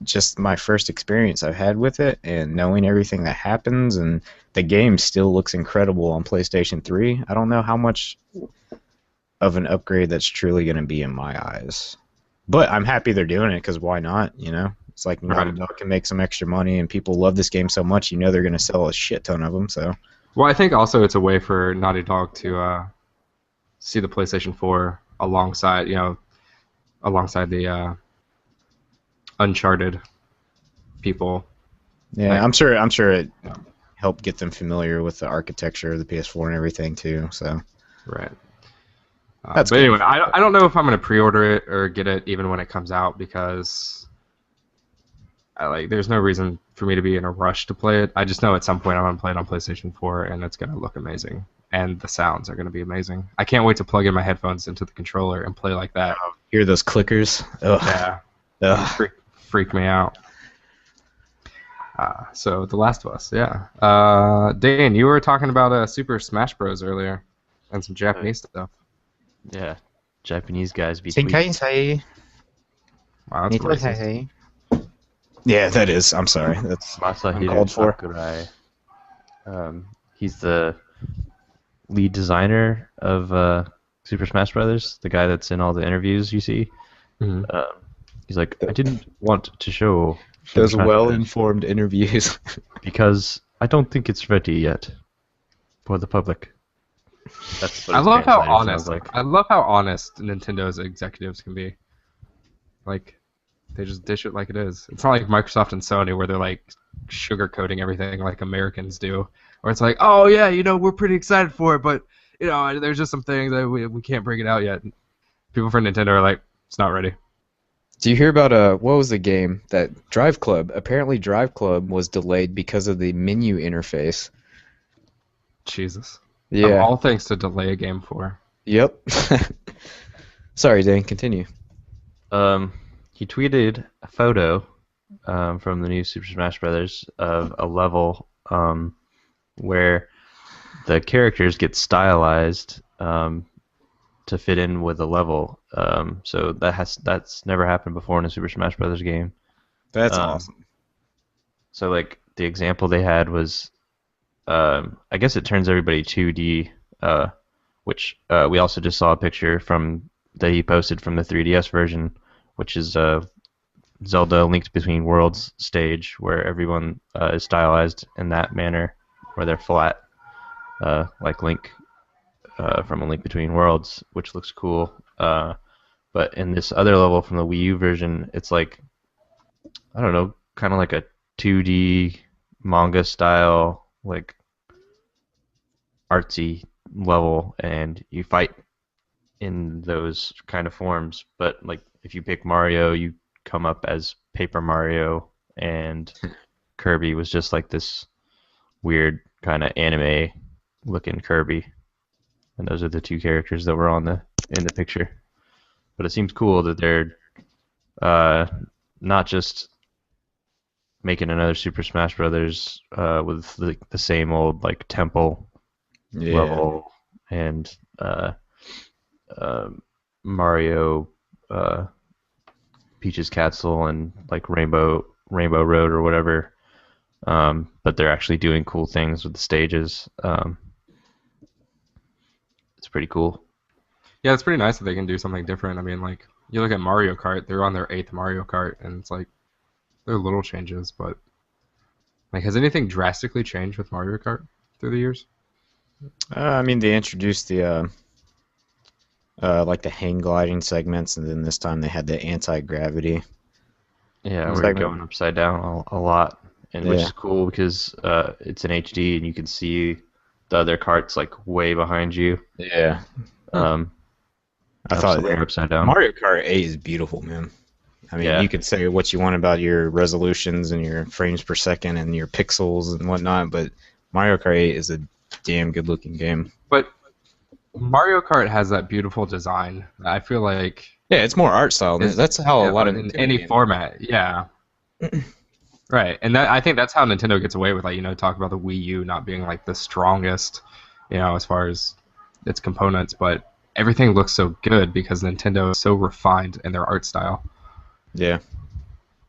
just my first experience I've had with it and knowing everything that happens, and the game still looks incredible on PlayStation 3. I don't know how much of an upgrade that's truly going to be in my eyes. But I'm happy they're doing it because why not, It's like Naughty Dog can make some extra money and people love this game so much, they're going to sell a shit ton of them, so. Well, I think also it's a way for Naughty Dog to see the PlayStation 4 alongside the Uncharted people. Yeah, I'm sure it helped get them familiar with the architecture of the PS4 and everything too, so. Right. That's but good. anyway, I don't know if I'm going to pre-order it or get it even when it comes out because there's no reason for me to be in a rush to play it. I just know at some point I'm going to play it on PlayStation 4 and it's going to look amazing. And the sounds are going to be amazing. I can't wait to plug in my headphones into the controller and play like that. Hear those clickers? Ugh. Yeah. Ugh. Freak me out. So The Last of Us, yeah. Dan, you were talking about Super Smash Bros. Earlier and some Japanese stuff. Yeah. Japanese guys be tweets. Shinkainsei. Wow, that's racist. Yeah, that is. I'm sorry. That's Masahiro uncalled for. Sakurai. He's the lead designer of Super Smash Brothers, the guy that's in all the interviews you see. Mhm. He's like, I didn't want to show Super Those Smash Brothers well-informed interviews. because I don't think it's ready yet for the public. That's what I his love how translator sounds honest. like. I love how honest Nintendo's executives can be. Like, they just dish it like it is. It's not like Microsoft and Sony where they're like sugarcoating everything like Americans do, or it's like, oh yeah, we're pretty excited for it, but there's just some things that we can't bring it out yet. People from Nintendo are like, it's not ready. Do you hear about what was the game that Drive Club? Apparently, Drive Club was delayed because of the menu interface. Jesus. Yeah. Of all things to delay a game for. Yep. Sorry, Dan. Continue. He tweeted a photo from the new Super Smash Brothers of a level where the characters get stylized to fit in with the level. So that's never happened before in a Super Smash Brothers game. That's awesome. So like the example they had was, I guess it turns everybody 2D, which we also just saw a picture from that he posted from the 3DS version, which is Zelda Linked Between Worlds stage, where everyone is stylized in that manner, where they're flat, like Link from A Link Between Worlds, which looks cool. But in this other level from the Wii U version, it's like, I don't know, kind of like a 2D manga style, like artsy level, and you fight in those kind of forms. But like if you pick Mario, you come up as Paper Mario, and Kirby was just like this weird kind of anime looking Kirby. And those are the two characters that were in the picture. But it seems cool that they're not just making another Super Smash Brothers with the same old like temple level and Mario, Peach's Castle, and like Rainbow Road or whatever. But they're actually doing cool things with the stages. It's pretty cool. Yeah, it's pretty nice that they can do something different. I mean, like, you look at Mario Kart, they're on their 8th Mario Kart, and it's like, they're little changes, but, like, has anything drastically changed with Mario Kart through the years? I mean, they introduced the like the hang gliding segments, and then this time they had the anti-gravity. Yeah, It's we're like- going upside down a lot, and which Yeah. is cool because it's in HD and you can see the other carts like way behind you. Yeah. Um, I thought absolutely upside down. Mario Kart 8 is beautiful, man. I mean, Yeah. you could say what you want about your resolutions and your frames per second and your pixels and whatnot, but Mario Kart 8 is a damn good-looking game. But Mario Kart has that beautiful design. I feel like Yeah, it's more art style. That's how a lot of in Nintendo any games- format, yeah. Right, and I think that's how Nintendo gets away with, like, talk about the Wii U not being like the strongest, as far as its components, but everything looks so good because Nintendo is so refined in their art style. Yeah.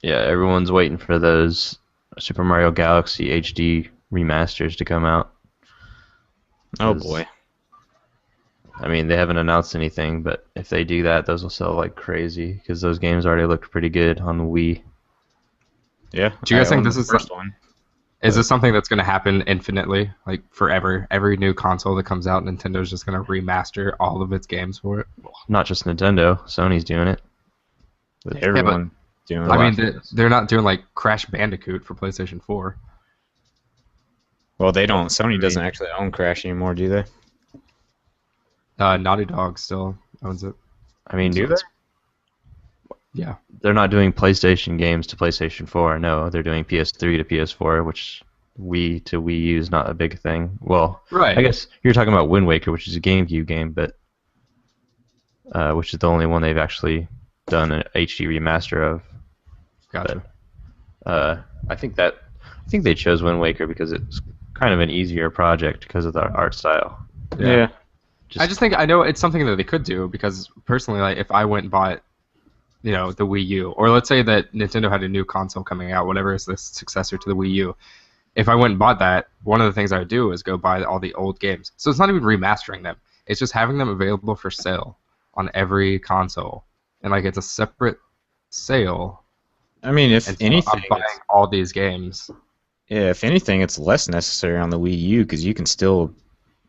Yeah, everyone's waiting for those Super Mario Galaxy HD remasters to come out. Oh 'Cause, boy. I mean, they haven't announced anything, but if they do that, those will sell like crazy because those games already looked pretty good on the Wii. Yeah. Do you guys I think owned this the is first one? Is this something that's going to happen infinitely, like forever? Every new console that comes out, Nintendo's just going to remaster all of its games for it. Not just Nintendo, Sony's doing it. Everyone doing I it. mean, they're not doing like Crash Bandicoot for PlayStation 4. Well, they don't. Sony doesn't actually own Crash anymore, do they? Naughty Dog still owns it. I mean, Do they? Yeah. they're not doing PlayStation games to PlayStation 4. No, they're doing PS3 to PS4, which Wii to Wii U is not a big thing. Well, Right. I guess you're talking about Wind Waker, which is a GameCube game, but which is the only one they've actually done an HD remaster of. Gotcha. I think they chose Wind Waker because it's kind of an easier project because of the art style. I just think I know it's something that they could do because personally, like if I went and bought the Wii U, or let's say that Nintendo had a new console coming out, whatever is the successor to the Wii U. If I went and bought that, one of the things I would do is go buy all the old games. So it's not even remastering them. It's just having them available for sale on every console. And like it's a separate sale. I mean, if And so anything, I'm buying all these games. yeah, if anything, it's less necessary on the Wii U because you can still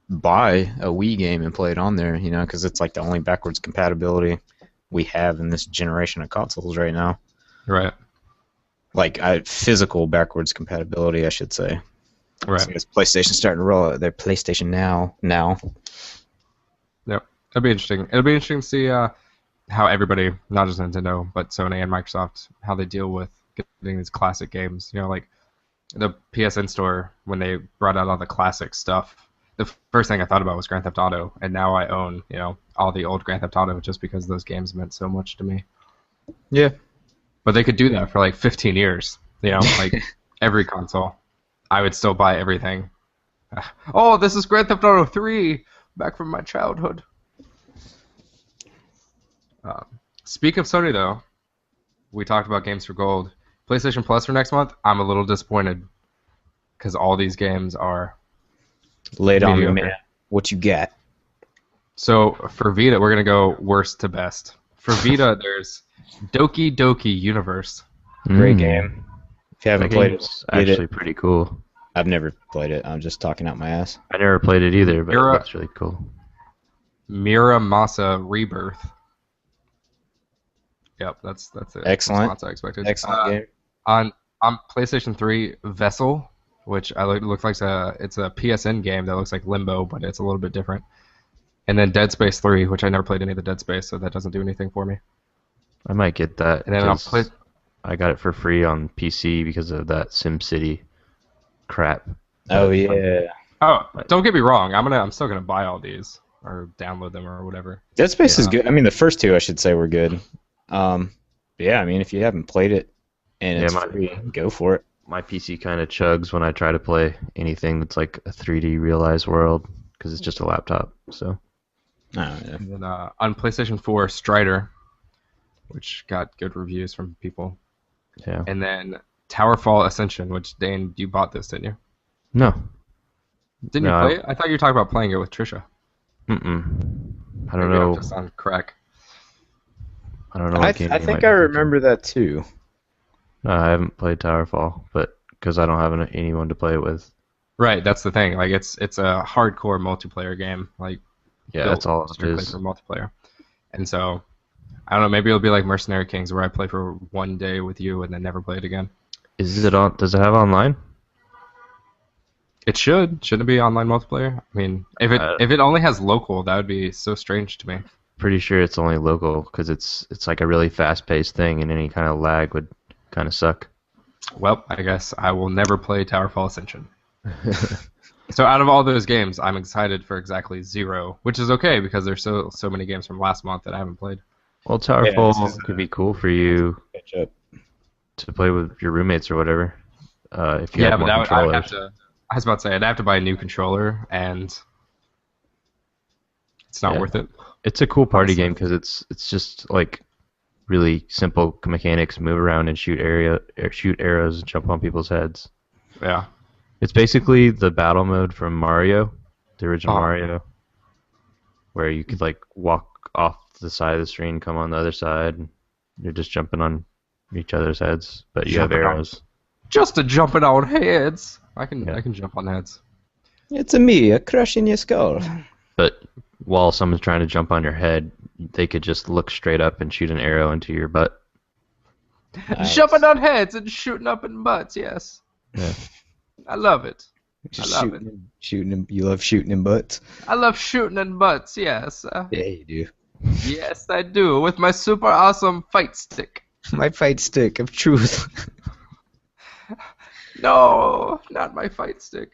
buy a Wii game and play it on there, because it's like the only backwards compatibility we have in this generation of consoles right now. Right. Like physical backwards compatibility, I should say. Right. So it's PlayStation starting to roll out their PlayStation Now. Yep. It'll be interesting. It'll be interesting to see how everybody, not just Nintendo, but Sony and Microsoft, how they deal with getting these classic games. Like the PSN store, when they brought out all the classic stuff, the first thing I thought about was Grand Theft Auto, and now I own, all the old Grand Theft Auto just because those games meant so much to me. Yeah. But they could do that for like 15 years, like every console. I would still buy everything. Oh, this is Grand Theft Auto 3, back from my childhood. Speak of Sony, though, we talked about games for gold. PlayStation Plus for next month, I'm a little disappointed because all these games are Lay it on me, mediocre. man. What you got? So for Vita, we're going to go worst to best. For Vita, there's Doki Doki Universe. Great game. If you haven't That played game's it, get actually it. pretty cool. I've never played it. I'm just talking out my ass. I never played it either, but it Mira- looks really cool. Miramasa Rebirth. Yep, that's it. Excellent. That's what I expected. Excellent game. On PlayStation 3, Vessel, which looks like it's a PSN game that looks like Limbo, but it's a little bit different. And then Dead Space 3, which I never played any of the Dead Space, so that doesn't do anything for me. I might get that. And then 'cause I got it for free on PC because of that SimCity crap. Oh yeah. Oh, don't get me wrong. I'm still gonna buy all these or download them or whatever. Dead Space is Yeah. good. I mean, the first two I should say were good. Yeah, I mean, if you haven't played it and it's free, go for it. My PC kind of chugs when I try to play anything that's like a 3D realized world because it's just a laptop. So Oh, yeah. And then on PlayStation 4, Strider, which got good reviews from people. yeah. And then Towerfall Ascension, which Dane, you bought this, didn't you? No. Didn't No, you play it? I thought you were talking about playing it with Trisha. I don't Maybe I'm know. just on crack. I don't know. I What game you think might I be remember that too. No, I haven't played Towerfall, but because I don't have anyone to play it with. Right, that's the thing. Like it's a hardcore multiplayer game. Like Yeah, built that's all it strictly is. for multiplayer. And so I don't know. Maybe it'll be like Mercenary Kings, where I play for one day with you and then never play it again. Is it on? Does it have online? It shouldn't it be online multiplayer? I mean, if it only has local, that would be so strange to me. Pretty sure it's only local because it's like a really fast-paced thing, and any kind of lag would kind of suck. Well, I guess I will never play Towerfall Ascension. So out of all those games, I'm excited for exactly 0, which is okay because there's so many games from last month that I haven't played. Well, Towerfall this is, could be cool for you Catch up. to play with your roommates or whatever. If you Yeah, have but more I would controllers. have to. I was about to say I'd have to buy a new controller, and it's not Yeah. worth it. It's a cool party Honestly. game because it's just like really simple mechanics: move around and shoot arrows, and jump on people's heads. Yeah. It's basically the battle mode from Mario, the original Oh. Mario, where you could like walk off the side of the screen, come on the other side, and you're just jumping on each other's heads, but you have Jumping on- arrows. Just a jumping on heads. I can Yeah. jump on heads. It's a crush in your skull. But while someone's trying to jump on your head, they could just look straight up and shoot an arrow into your butt. Nice. Jumping on heads and shooting up in butts. Yes. Yeah. I love it. Just I love it. shooting him. You love shooting in butts. I love shooting in butts. Yes. Yeah, you do. Yes, I do. With my super awesome fight stick. My fight stick of truth. No, not my fight stick.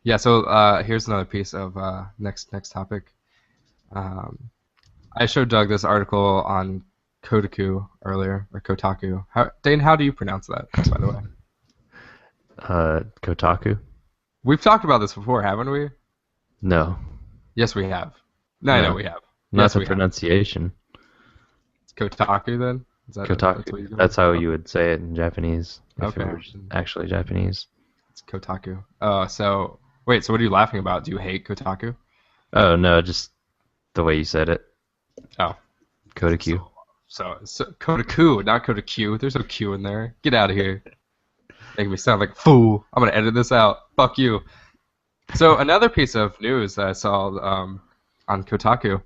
Yeah, so here's another piece of next topic. I showed Doug this article on Kotaku earlier, or Kotaku. Dane, how do you pronounce that, by the way? Kotaku? We've talked about this before, haven't we? No, Yes, we have. No, I No. know we have. not Yes, the we have. pronunciation. Kotaku then? Is that that's what Kotaku. you're going? That's how you would say it in Japanese if it Okay. was actually Japanese. It's Kotaku. So wait, so what are you laughing about? Do you hate Kotaku? Oh no, just the way you said it. Oh, Kotaku. so Kotaku, not Kotaku. There's no Q in there. Get out of here. Making me sound like a fool. I'm gonna edit this out. Fuck you. So another piece of news that I saw on Kotaku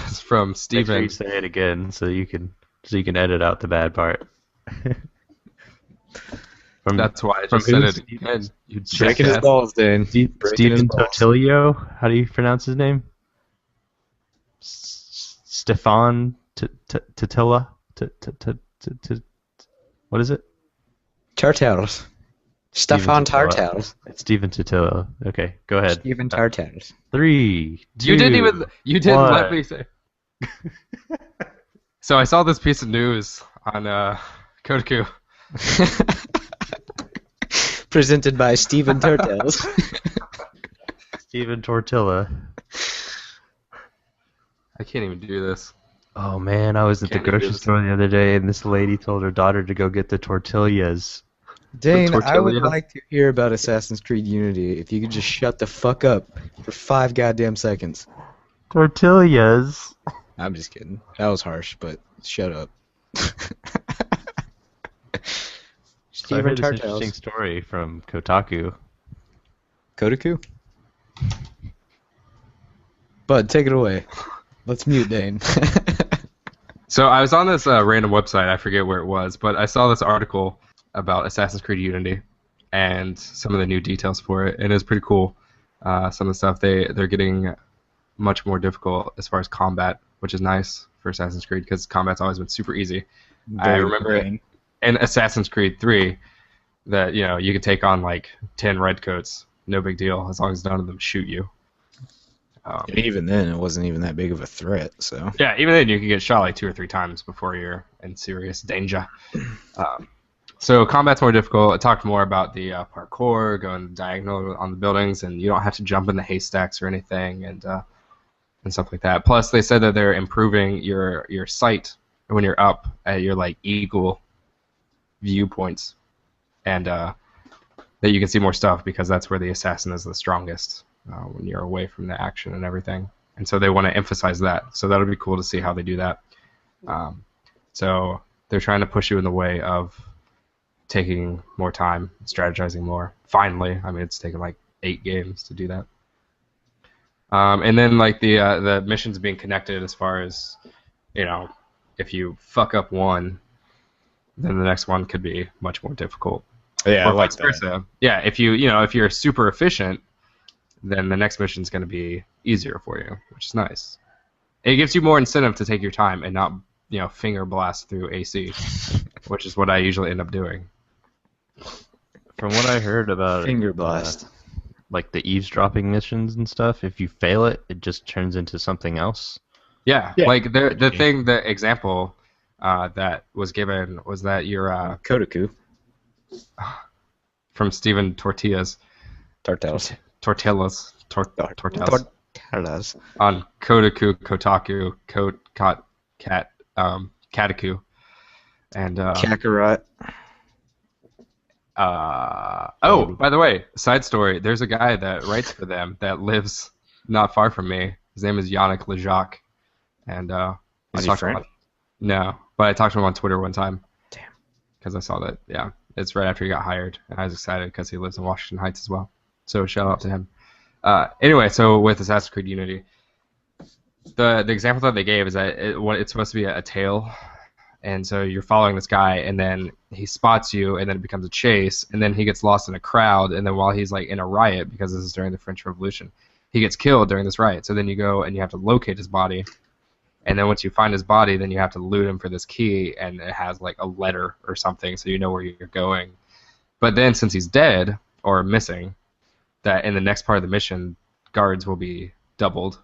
is from Make sure Steven. you say it again so you can edit out the bad part. That's why I from just said who? it again. You Breaking his jackass. balls, Dane. Breaking his Steven balls. Totilio? How do you pronounce his name? Stefan Totilla? What is it? Tartaros. Stefan Totilla. Tartaros. It's Steven Totillo. Okay, go ahead. Steven Tartaros. 3, 2, You didn't let 1. me say. So I saw this piece of news on Kotaku. Presented by Steven Tartaros. Steven Tortilla. I can't even do this. Oh man, I was at the Can't even do grocery this. store the other day and this lady told her daughter to go get the tortillas. Dane, I would tortilla? like to hear about Assassin's Creed Unity if you could just shut the fuck up for 5 goddamn seconds. Tortillas? I'm just kidding. That was harsh, but shut up. So I heard this interesting story from Kotaku. Kotaku? Bud, take it away. Let's mute Dane. So I was on this random website, I forget where it was, but I saw this article about Assassin's Creed Unity and some of the new details for it, and it was pretty cool. Some of the stuff they're getting much more difficult as far as combat, which is nice for Assassin's Creed because combat's always been super easy. I remember in Assassin's Creed 3 that you could take on like 10 redcoats, no big deal, as long as none of them shoot you. And even then, it wasn't even that big of a threat, so... Yeah, even then you could get shot like 2 or 3 times before you're in serious danger. So combat's more difficult. It talked more about the parkour, going diagonal on the buildings, and you don't have to jump in the haystacks or anything, and stuff like that. Plus, they said that they're improving your sight when you're up at your like eagle viewpoints, and that you can see more stuff because that's where the assassin is the strongest. When you're away from the action and everything. And so they want to emphasize that. So that'll be cool to see how they do that. So they're trying to push you in the way of taking more time, strategizing more. Finally. I mean, it's taken like 8 games to do that. And then like the missions being connected as far as, if you fuck up one, then the next one could be much more difficult. Yeah, or I like vice versa. Yeah, if you're super efficient, then the next mission is going to be easier for you, which is nice. It gives you more incentive to take your time and not, finger blast through AC, which is what I usually end up doing. From what I heard about Finger blast. like the eavesdropping missions and stuff, if you fail it, it just turns into something else. Yeah. Like the example that was given was that you're Kotaku. from Steven Tortillas. Tortails. Tortillas. Tortillas. Tortails. On Kotaku, Kataku. And Kakarot. by the way, side story. There's a guy that writes for them that lives not far from me. His name is Yannick Lejac, and Is he French? No, but I talked to him on Twitter one time. Damn. Because I saw that. Yeah, it's right after he got hired, and I was excited because he lives in Washington Heights as well. So shout out to him. Anyway, so with Assassin's Creed Unity, the example that they gave is that it's supposed to be a tale. And so you're following this guy, and then he spots you, and then it becomes a chase, and then he gets lost in a crowd, and then while he's like in a riot, because this is during the French Revolution, he gets killed during this riot. So then you go and you have to locate his body, and then once you find his body, then you have to loot him for this key, and it has like a letter or something, so you know where you're going. But then since he's dead or missing, that in the next part of the mission, guards will be doubled,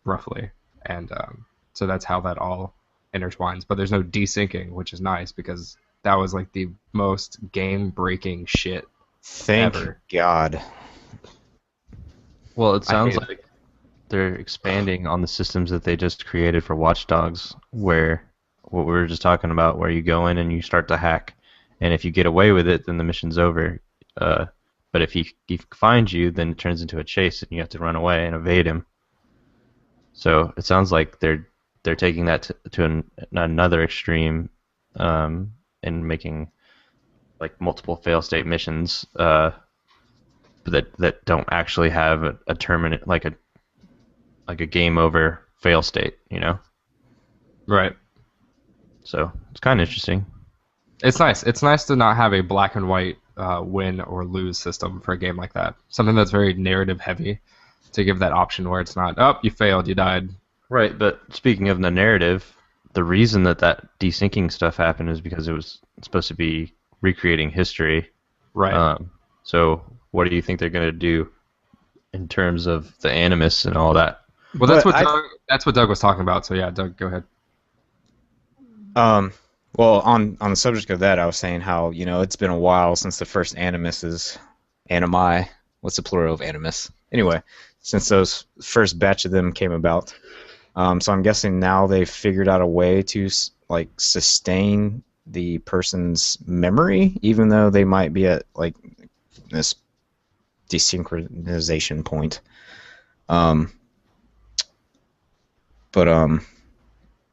roughly, and so that's how that all intertwines, but there's no desyncing, which is nice because that was like the most game-breaking shit Thank ever. God. Well, it sounds hate like they're expanding on the systems that they just created for Watch Dogs, where what we were just talking about, where you go in and you start to hack, and if you get away with it, then the mission's over. But if he finds you, then it turns into a chase, and you have to run away and evade him. So it sounds like they're taking that to another extreme, and making like multiple fail state missions that don't actually have a terminate like a game over fail state, you know. Right. So it's kind of interesting. It's nice. It's nice to not have a black and white win or lose system for a game like that. Something that's very narrative heavy, to give that option where it's not, oh, you failed, you died. Right, but speaking of the narrative, the reason that desyncing stuff happened is because it was supposed to be recreating history. Right. So what do you think they're going to do in terms of the animus and all that? Well, that's what Doug was talking about. So yeah, Doug, go ahead. Well, on the subject of that, I was saying how, it's been a while since the first animuses, animi, what's the plural of animus? Anyway, since those first batch of them came about. So I'm guessing now they've figured out a way to like sustain the person's memory, even though they might be at like this desynchronization point.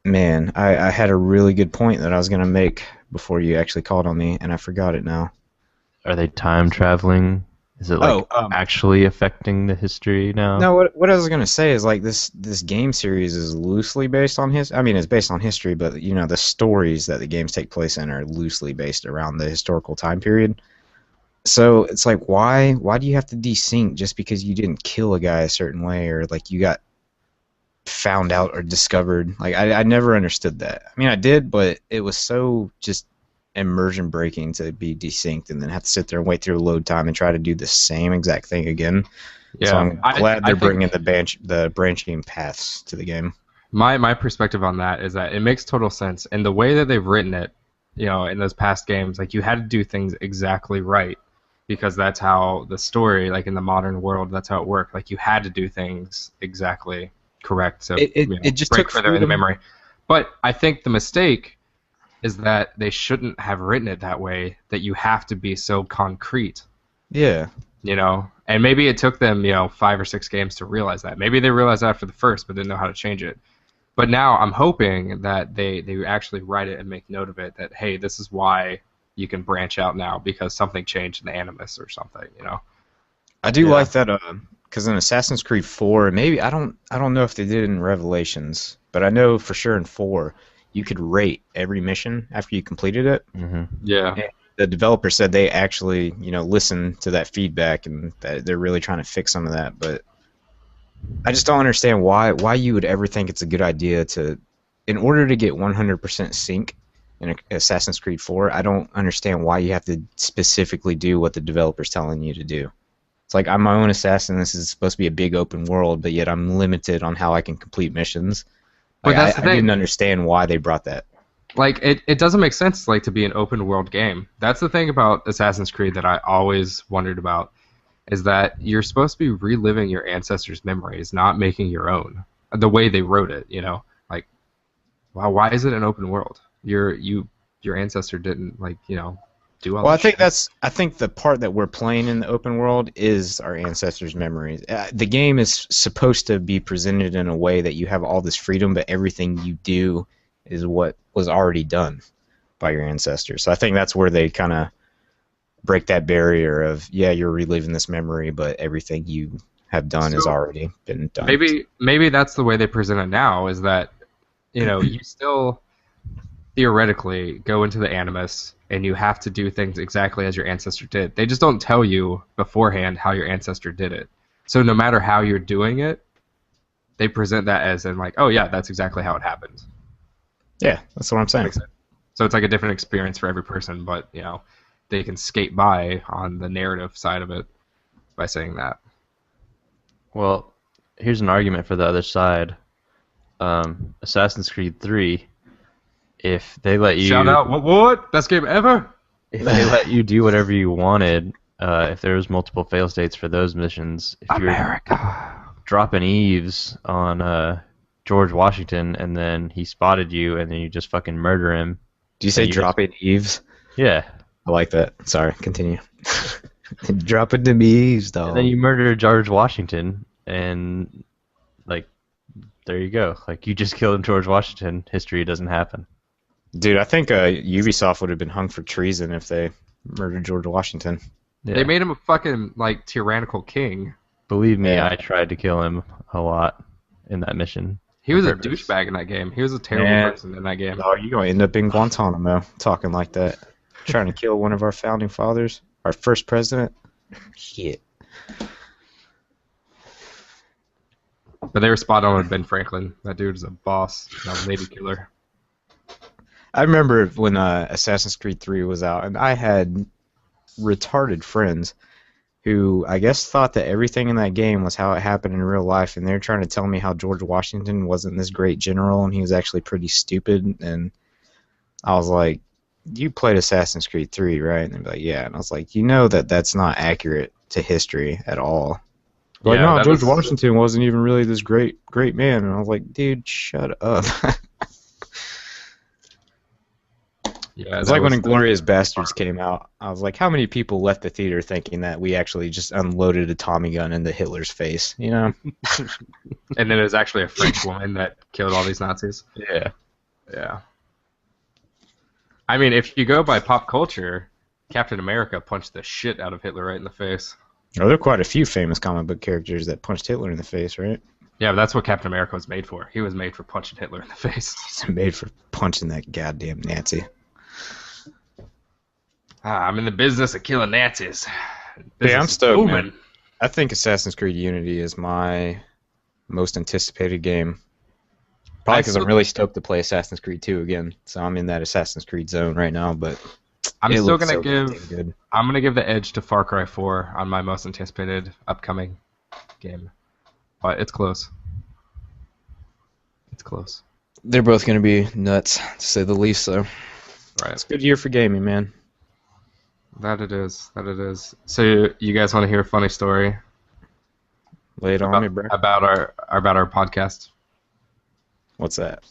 Man, I had a really good point that I was going to make before you actually called on me, and I forgot it now. Are they time traveling? Is it like actually affecting the history now? No, what I was going to say is like this game series is loosely based on it's based on history, but the stories that the games take place in are loosely based around the historical time period. So it's like, why do you have to desync just because you didn't kill a guy a certain way, or like you got found out or discovered? Like I never understood that. I mean, I did, but it was so just immersion breaking to be desynced and then have to sit there and wait through a load time and try to do the same exact thing again. Yeah, so I'm glad they're bringing the branching paths to the game. My perspective on that is that it makes total sense, and the way that they've written it, in those past games, like you had to do things exactly right, because that's how the story, like in the modern world, that's how it worked. Like you had to do things exactly correct, so it just break took further in the memory. But I think the mistake is that they shouldn't have written it that way, that you have to be so concrete. Yeah. And maybe it took them, 5 or 6 games to realize that. Maybe they realized that after the first, but didn't know how to change it. But now I'm hoping that they actually write it and make note of it, that, hey, this is why you can branch out now, because something changed in the animus or something, I do like that, because in Assassin's Creed 4, maybe I don't know if they did it in Revelations, but I know for sure in 4 you could rate every mission after you completed it. Mm-hmm. Yeah. And the developer said they actually, listened to that feedback and that they're really trying to fix some of that. But I just don't understand why you would ever think it's a good idea to, in order to get 100% sync in Assassin's Creed 4, I don't understand why you have to specifically do what the developer's telling you to do. It's like, I'm my own assassin, this is supposed to be a big open world, but yet I'm limited on how I can complete missions. But I didn't understand why they brought that. Like, it doesn't make sense, like, to be an open world game. That's the thing about Assassin's Creed that I always wondered about, is that you're supposed to be reliving your ancestors' memories, not making your own. The way they wrote it, like, wow, why is it an open world? Your ancestor didn't, like, do all. Well, I think the part that we're playing in the open world is our ancestors' memories. The game is supposed to be presented in a way that you have all this freedom, but everything you do is what was already done by your ancestors. So I think that's where they kind of break that barrier of, yeah, you're reliving this memory, but everything you have done has already been done. Maybe that's the way they present it now, is that, you still theoretically go into the animus and you have to do things exactly as your ancestor did. They just don't tell you beforehand how your ancestor did it. So no matter how you're doing it, they present that as in like, oh yeah, that's exactly how it happened. Yeah, that's what I'm saying. So it's like a different experience for every person, but they can skate by on the narrative side of it by saying that. Well, here's an argument for the other side. Assassin's Creed 3, if they let you... Shout out, what? Best game ever? If they let you do whatever you wanted, if there was multiple fail states for those missions... America! dropping eaves on George Washington, and then he spotted you, and then you just fucking murder him. Do you say dropping eaves? Yeah. I like that. Sorry, continue. Dropping the eaves, dog. And then you murder George Washington, and like, there you go. Like, you just killed George Washington. History doesn't happen. Dude, I think Ubisoft would have been hung for treason if they murdered George Washington. Yeah. They made him a fucking like tyrannical king. Believe me, Yeah. I tried to kill him a lot in that mission. He was a purpose. douchebag in that game. He was a terrible person in that game. Oh, you're going to end up in Guantanamo talking like that. Trying to kill one of our founding fathers, our first president. Shit. But they were spot on with Ben Franklin. That dude is a boss, not a lady killer. I remember when Assassin's Creed 3 was out, and I had retarded friends who I guess thought that everything in that game was how it happened in real life, and they're trying to tell me how George Washington wasn't this great general and he was actually pretty stupid. And I was like, you played Assassin's Creed 3, right? And they'd be like, yeah. And I was like, you know that that's not accurate to history at all. Like, Yeah, no, that George was- Washington wasn't even really this great man. And I was like, dude, shut up. Yeah, It's that like when was- Inglourious Bastards came out. I was like, how many people left the theater thinking that we actually just unloaded a Tommy gun into Hitler's face? You know? And then it was actually a French woman that killed all these Nazis. Yeah. Yeah. I mean, if you go by pop culture, Captain America punched the shit out of Hitler right in the face. Oh, there are quite a few famous comic book characters that punched Hitler in the face, right? Yeah, but that's what Captain America was made for. He was made for punching Hitler in the face. He's made for punching that goddamn Nazi. I'm in the business of killing Nazis. Yeah, I'm Business is stoked, booming. man. I think Assassin's Creed Unity is my most anticipated game. Probably because I'm really stoked to play Assassin's Creed 2 again. So I'm in that Assassin's Creed zone right now, but I'm it still looks gonna so give. goddamn good. I'm gonna give the edge to Far Cry 4 on my most anticipated upcoming game, but it's close. It's close. They're both going to be nuts, to say the least, though. Right. It's a good year for gaming, man. That it is. That it is. So you guys want to hear a funny story Lay it on me, bro. about our podcast? What's that?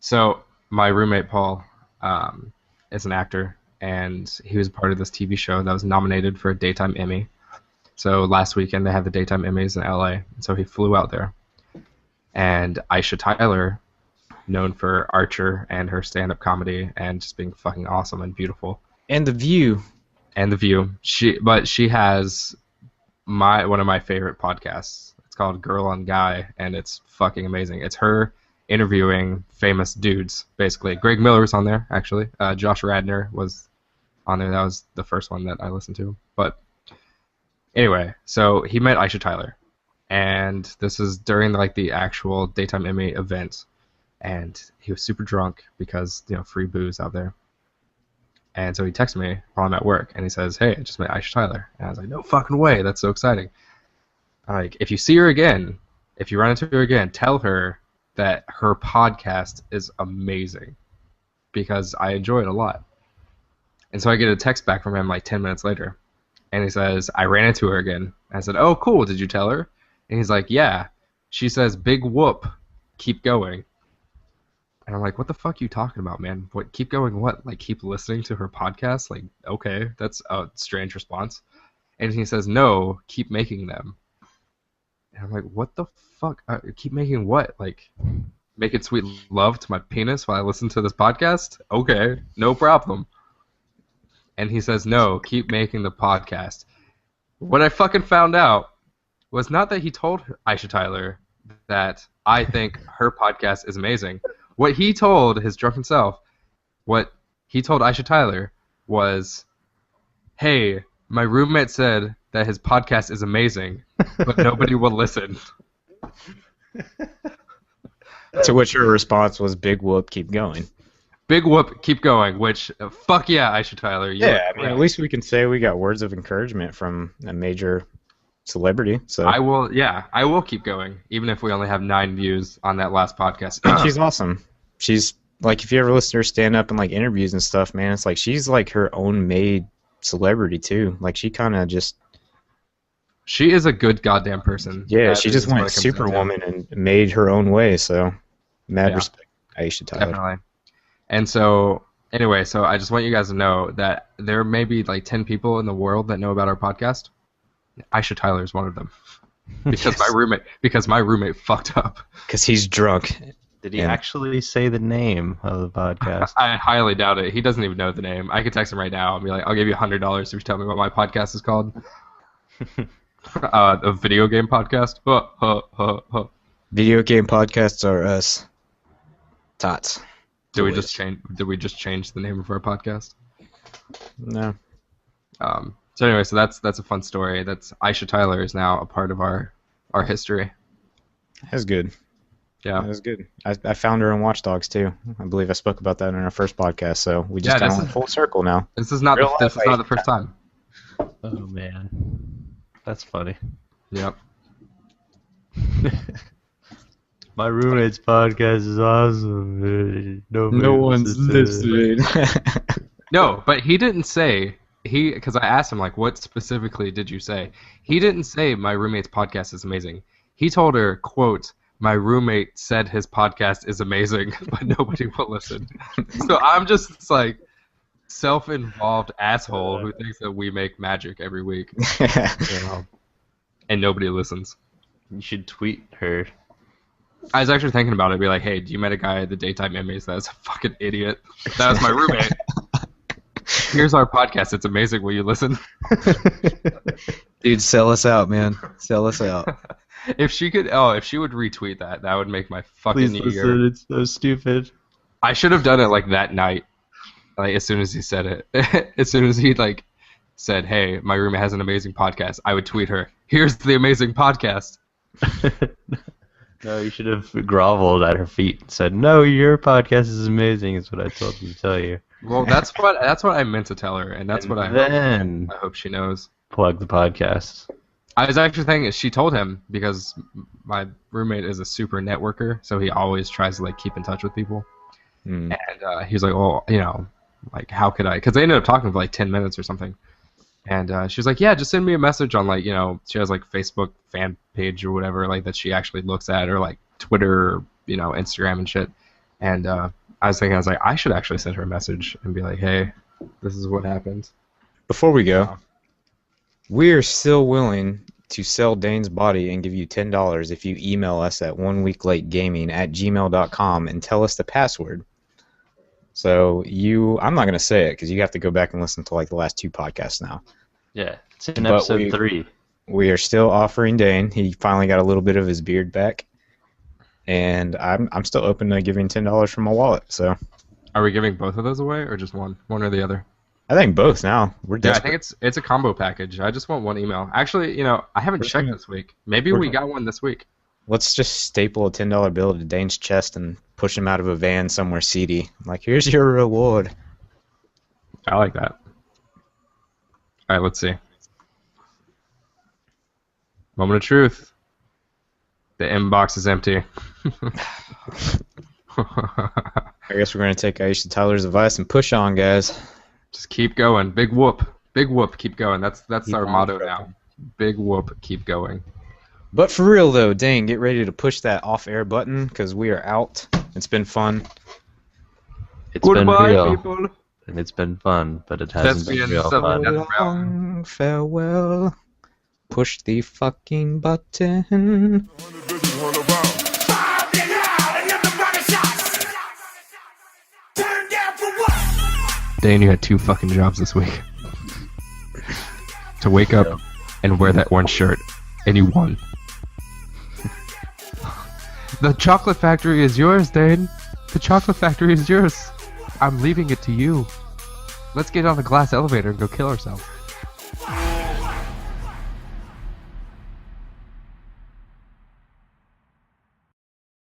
So my roommate Paul is an actor, and he was part of this TV show that was nominated for a daytime Emmy. So last weekend they had the daytime Emmys in LA, and so he flew out there. And Aisha Tyler, known for Archer and her stand-up comedy and just being fucking awesome and beautiful, And The View. and The View. She has one of my favorite podcasts. It's called Girl on Guy, and it's fucking amazing. It's her interviewing famous dudes, basically. Greg Miller was on there, actually. Josh Radnor was on there. That was the first one that I listened to. But anyway, so he met Aisha Tyler, and this is during like the actual daytime Emmy event, and he was super drunk because free booze out there. And so he texted me while I'm at work, and he says, "Hey, I just met Aisha Tyler." And I was like, "No fucking way! That's so exciting!" Like, if you see her again, if you run into her again, tell her that her podcast is amazing, because I enjoy it a lot. And so I get a text back from him like 10 minutes later, and he says, "I ran into her again." I said, "Oh, cool. Did you tell her?" And he's like, "Yeah. She says, big whoop, keep going." And I'm like, "What the fuck are you talking about, man? What, keep going what? Like, keep listening to her podcast? Like, okay, that's a strange response." And he says, "No, keep making them." And I'm like, "What the fuck? Keep making what? Like, making sweet love to my penis while I listen to this podcast? Okay, no problem." And he says, "No, keep making the podcast." What I fucking found out was not that he told Aisha Tyler that I think her podcast is amazing. What he told his drunken self, what he told Aisha Tyler was, "Hey, my roommate said that his podcast is amazing, but nobody will listen." To which her response was, "Big whoop, keep going." Big whoop, keep going, which, fuck yeah, Aisha Tyler. You Yeah, look I mean, great. at least we can say we got words of encouragement from a major celebrity. So I will keep going, even if we only have 9 views on that last podcast. And she's awesome. She's like, if you ever listen to her stand up and like interviews and stuff, man, it's like she's like her own made celebrity too. Like she kind of just She is a good goddamn person. Yeah, That she is just what went it comes down to. Superwoman and made her own way. So, mad Yeah. respect, Aisha Tyler. Definitely. And so, anyway, so I just want you guys to know that there may be like 10 people in the world that know about our podcast. Aisha Tyler is one of them. Because my roommate fucked up. Because he's drunk. Did he Yeah. actually say the name of the podcast? I highly doubt it. He doesn't even know the name. I could text him right now and be like, I'll give you $100 if you tell me what my podcast is called. A video game podcast. Video game podcasts are us. Tots. Did we just change the name of our podcast? No. So anyway, so that's a fun story. That's Aisha Tyler is now a part of our history. That's good. Yeah. That was good. I found her in Watch Dogs too. I believe I spoke about that in our first podcast. So we just Yeah, kind of full circle now. This is not Real the life first time. Oh man, that's funny. Yep. My roommate's podcast is awesome. No one's listening. No, but he didn't say because I asked him like, what specifically did you say? He didn't say my roommate's podcast is amazing. He told her, quote, my roommate said his podcast is amazing, but nobody will listen. So I'm just this, like self-involved asshole who thinks that we make magic every week, you know, and nobody listens. You should tweet her. I was actually thinking about it. Be like, hey, do you met a guy at the daytime Emmys that was a fucking idiot? That was my roommate. Here's our podcast. It's amazing. Will you listen? Dude, sell us out, man. Sell us out. If she would retweet that, that would make my fucking Please year. listen, it's so stupid. I should have done it like that night, like as soon as he said it. As soon as he like said, "Hey, my roommate has an amazing podcast," I would tweet her, "Here's the amazing podcast." No, you should have groveled at her feet and said, "No, your podcast is amazing." Is what I told them to tell you. Well, that's what I meant to tell her, and that's what then I hope she knows. plug the podcast. I was actually thinking she told him because my roommate is a super networker, so he always tries to like keep in touch with people. Mm. And he was like, "Oh, you know, like how could I?" Because they ended up talking for like 10 minutes or something. And she was like, "Yeah, just send me a message on like, you know, she has like Facebook fan page or whatever like that she actually looks at, or like Twitter, or, you know, Instagram and shit." And I was like, I should actually send her a message and be like, "Hey, this is what happened." Before we go, we are still willing to sell Dane's body and give you $10 if you email us at onewecklategaming@gmail.com and tell us the password. So I'm not going to say it because you have to go back and listen to like the last 2 podcasts now. Yeah, it's in But episode 3. We are still offering Dane. He finally got a little bit of his beard back. And I'm still open to giving $10 from my wallet. So Are we giving both of those away or just one or the other? I think both now. We're Yeah, I desperate. think it's a combo package. I just want one email. Actually, you know, I haven't checked this week. Maybe we got one this week. Let's just staple a $10 bill to Dane's chest and push him out of a van somewhere seedy. Like, here's your reward. I like that. All right, let's see. Moment of truth. The inbox is empty. I guess we're going to take Aisha Tyler's advice and push on, guys. Just keep going. Big whoop. Big whoop. Keep going. That's Keep our on motto trucking. now. Big whoop. Keep going. But for real, though, Dane, get ready to push that off-air button because we are out. It's been fun. It's been Goodbye, real, people. and it's been fun, but it hasn't been Thespian real summer fun. down. Long farewell. Push the fucking button. Dane, you had 2 fucking jobs this week. To wake up and wear that orange shirt, and you won. The chocolate factory is yours, Dane. The chocolate factory is yours. I'm leaving it to you. Let's get on the glass elevator and go kill ourselves.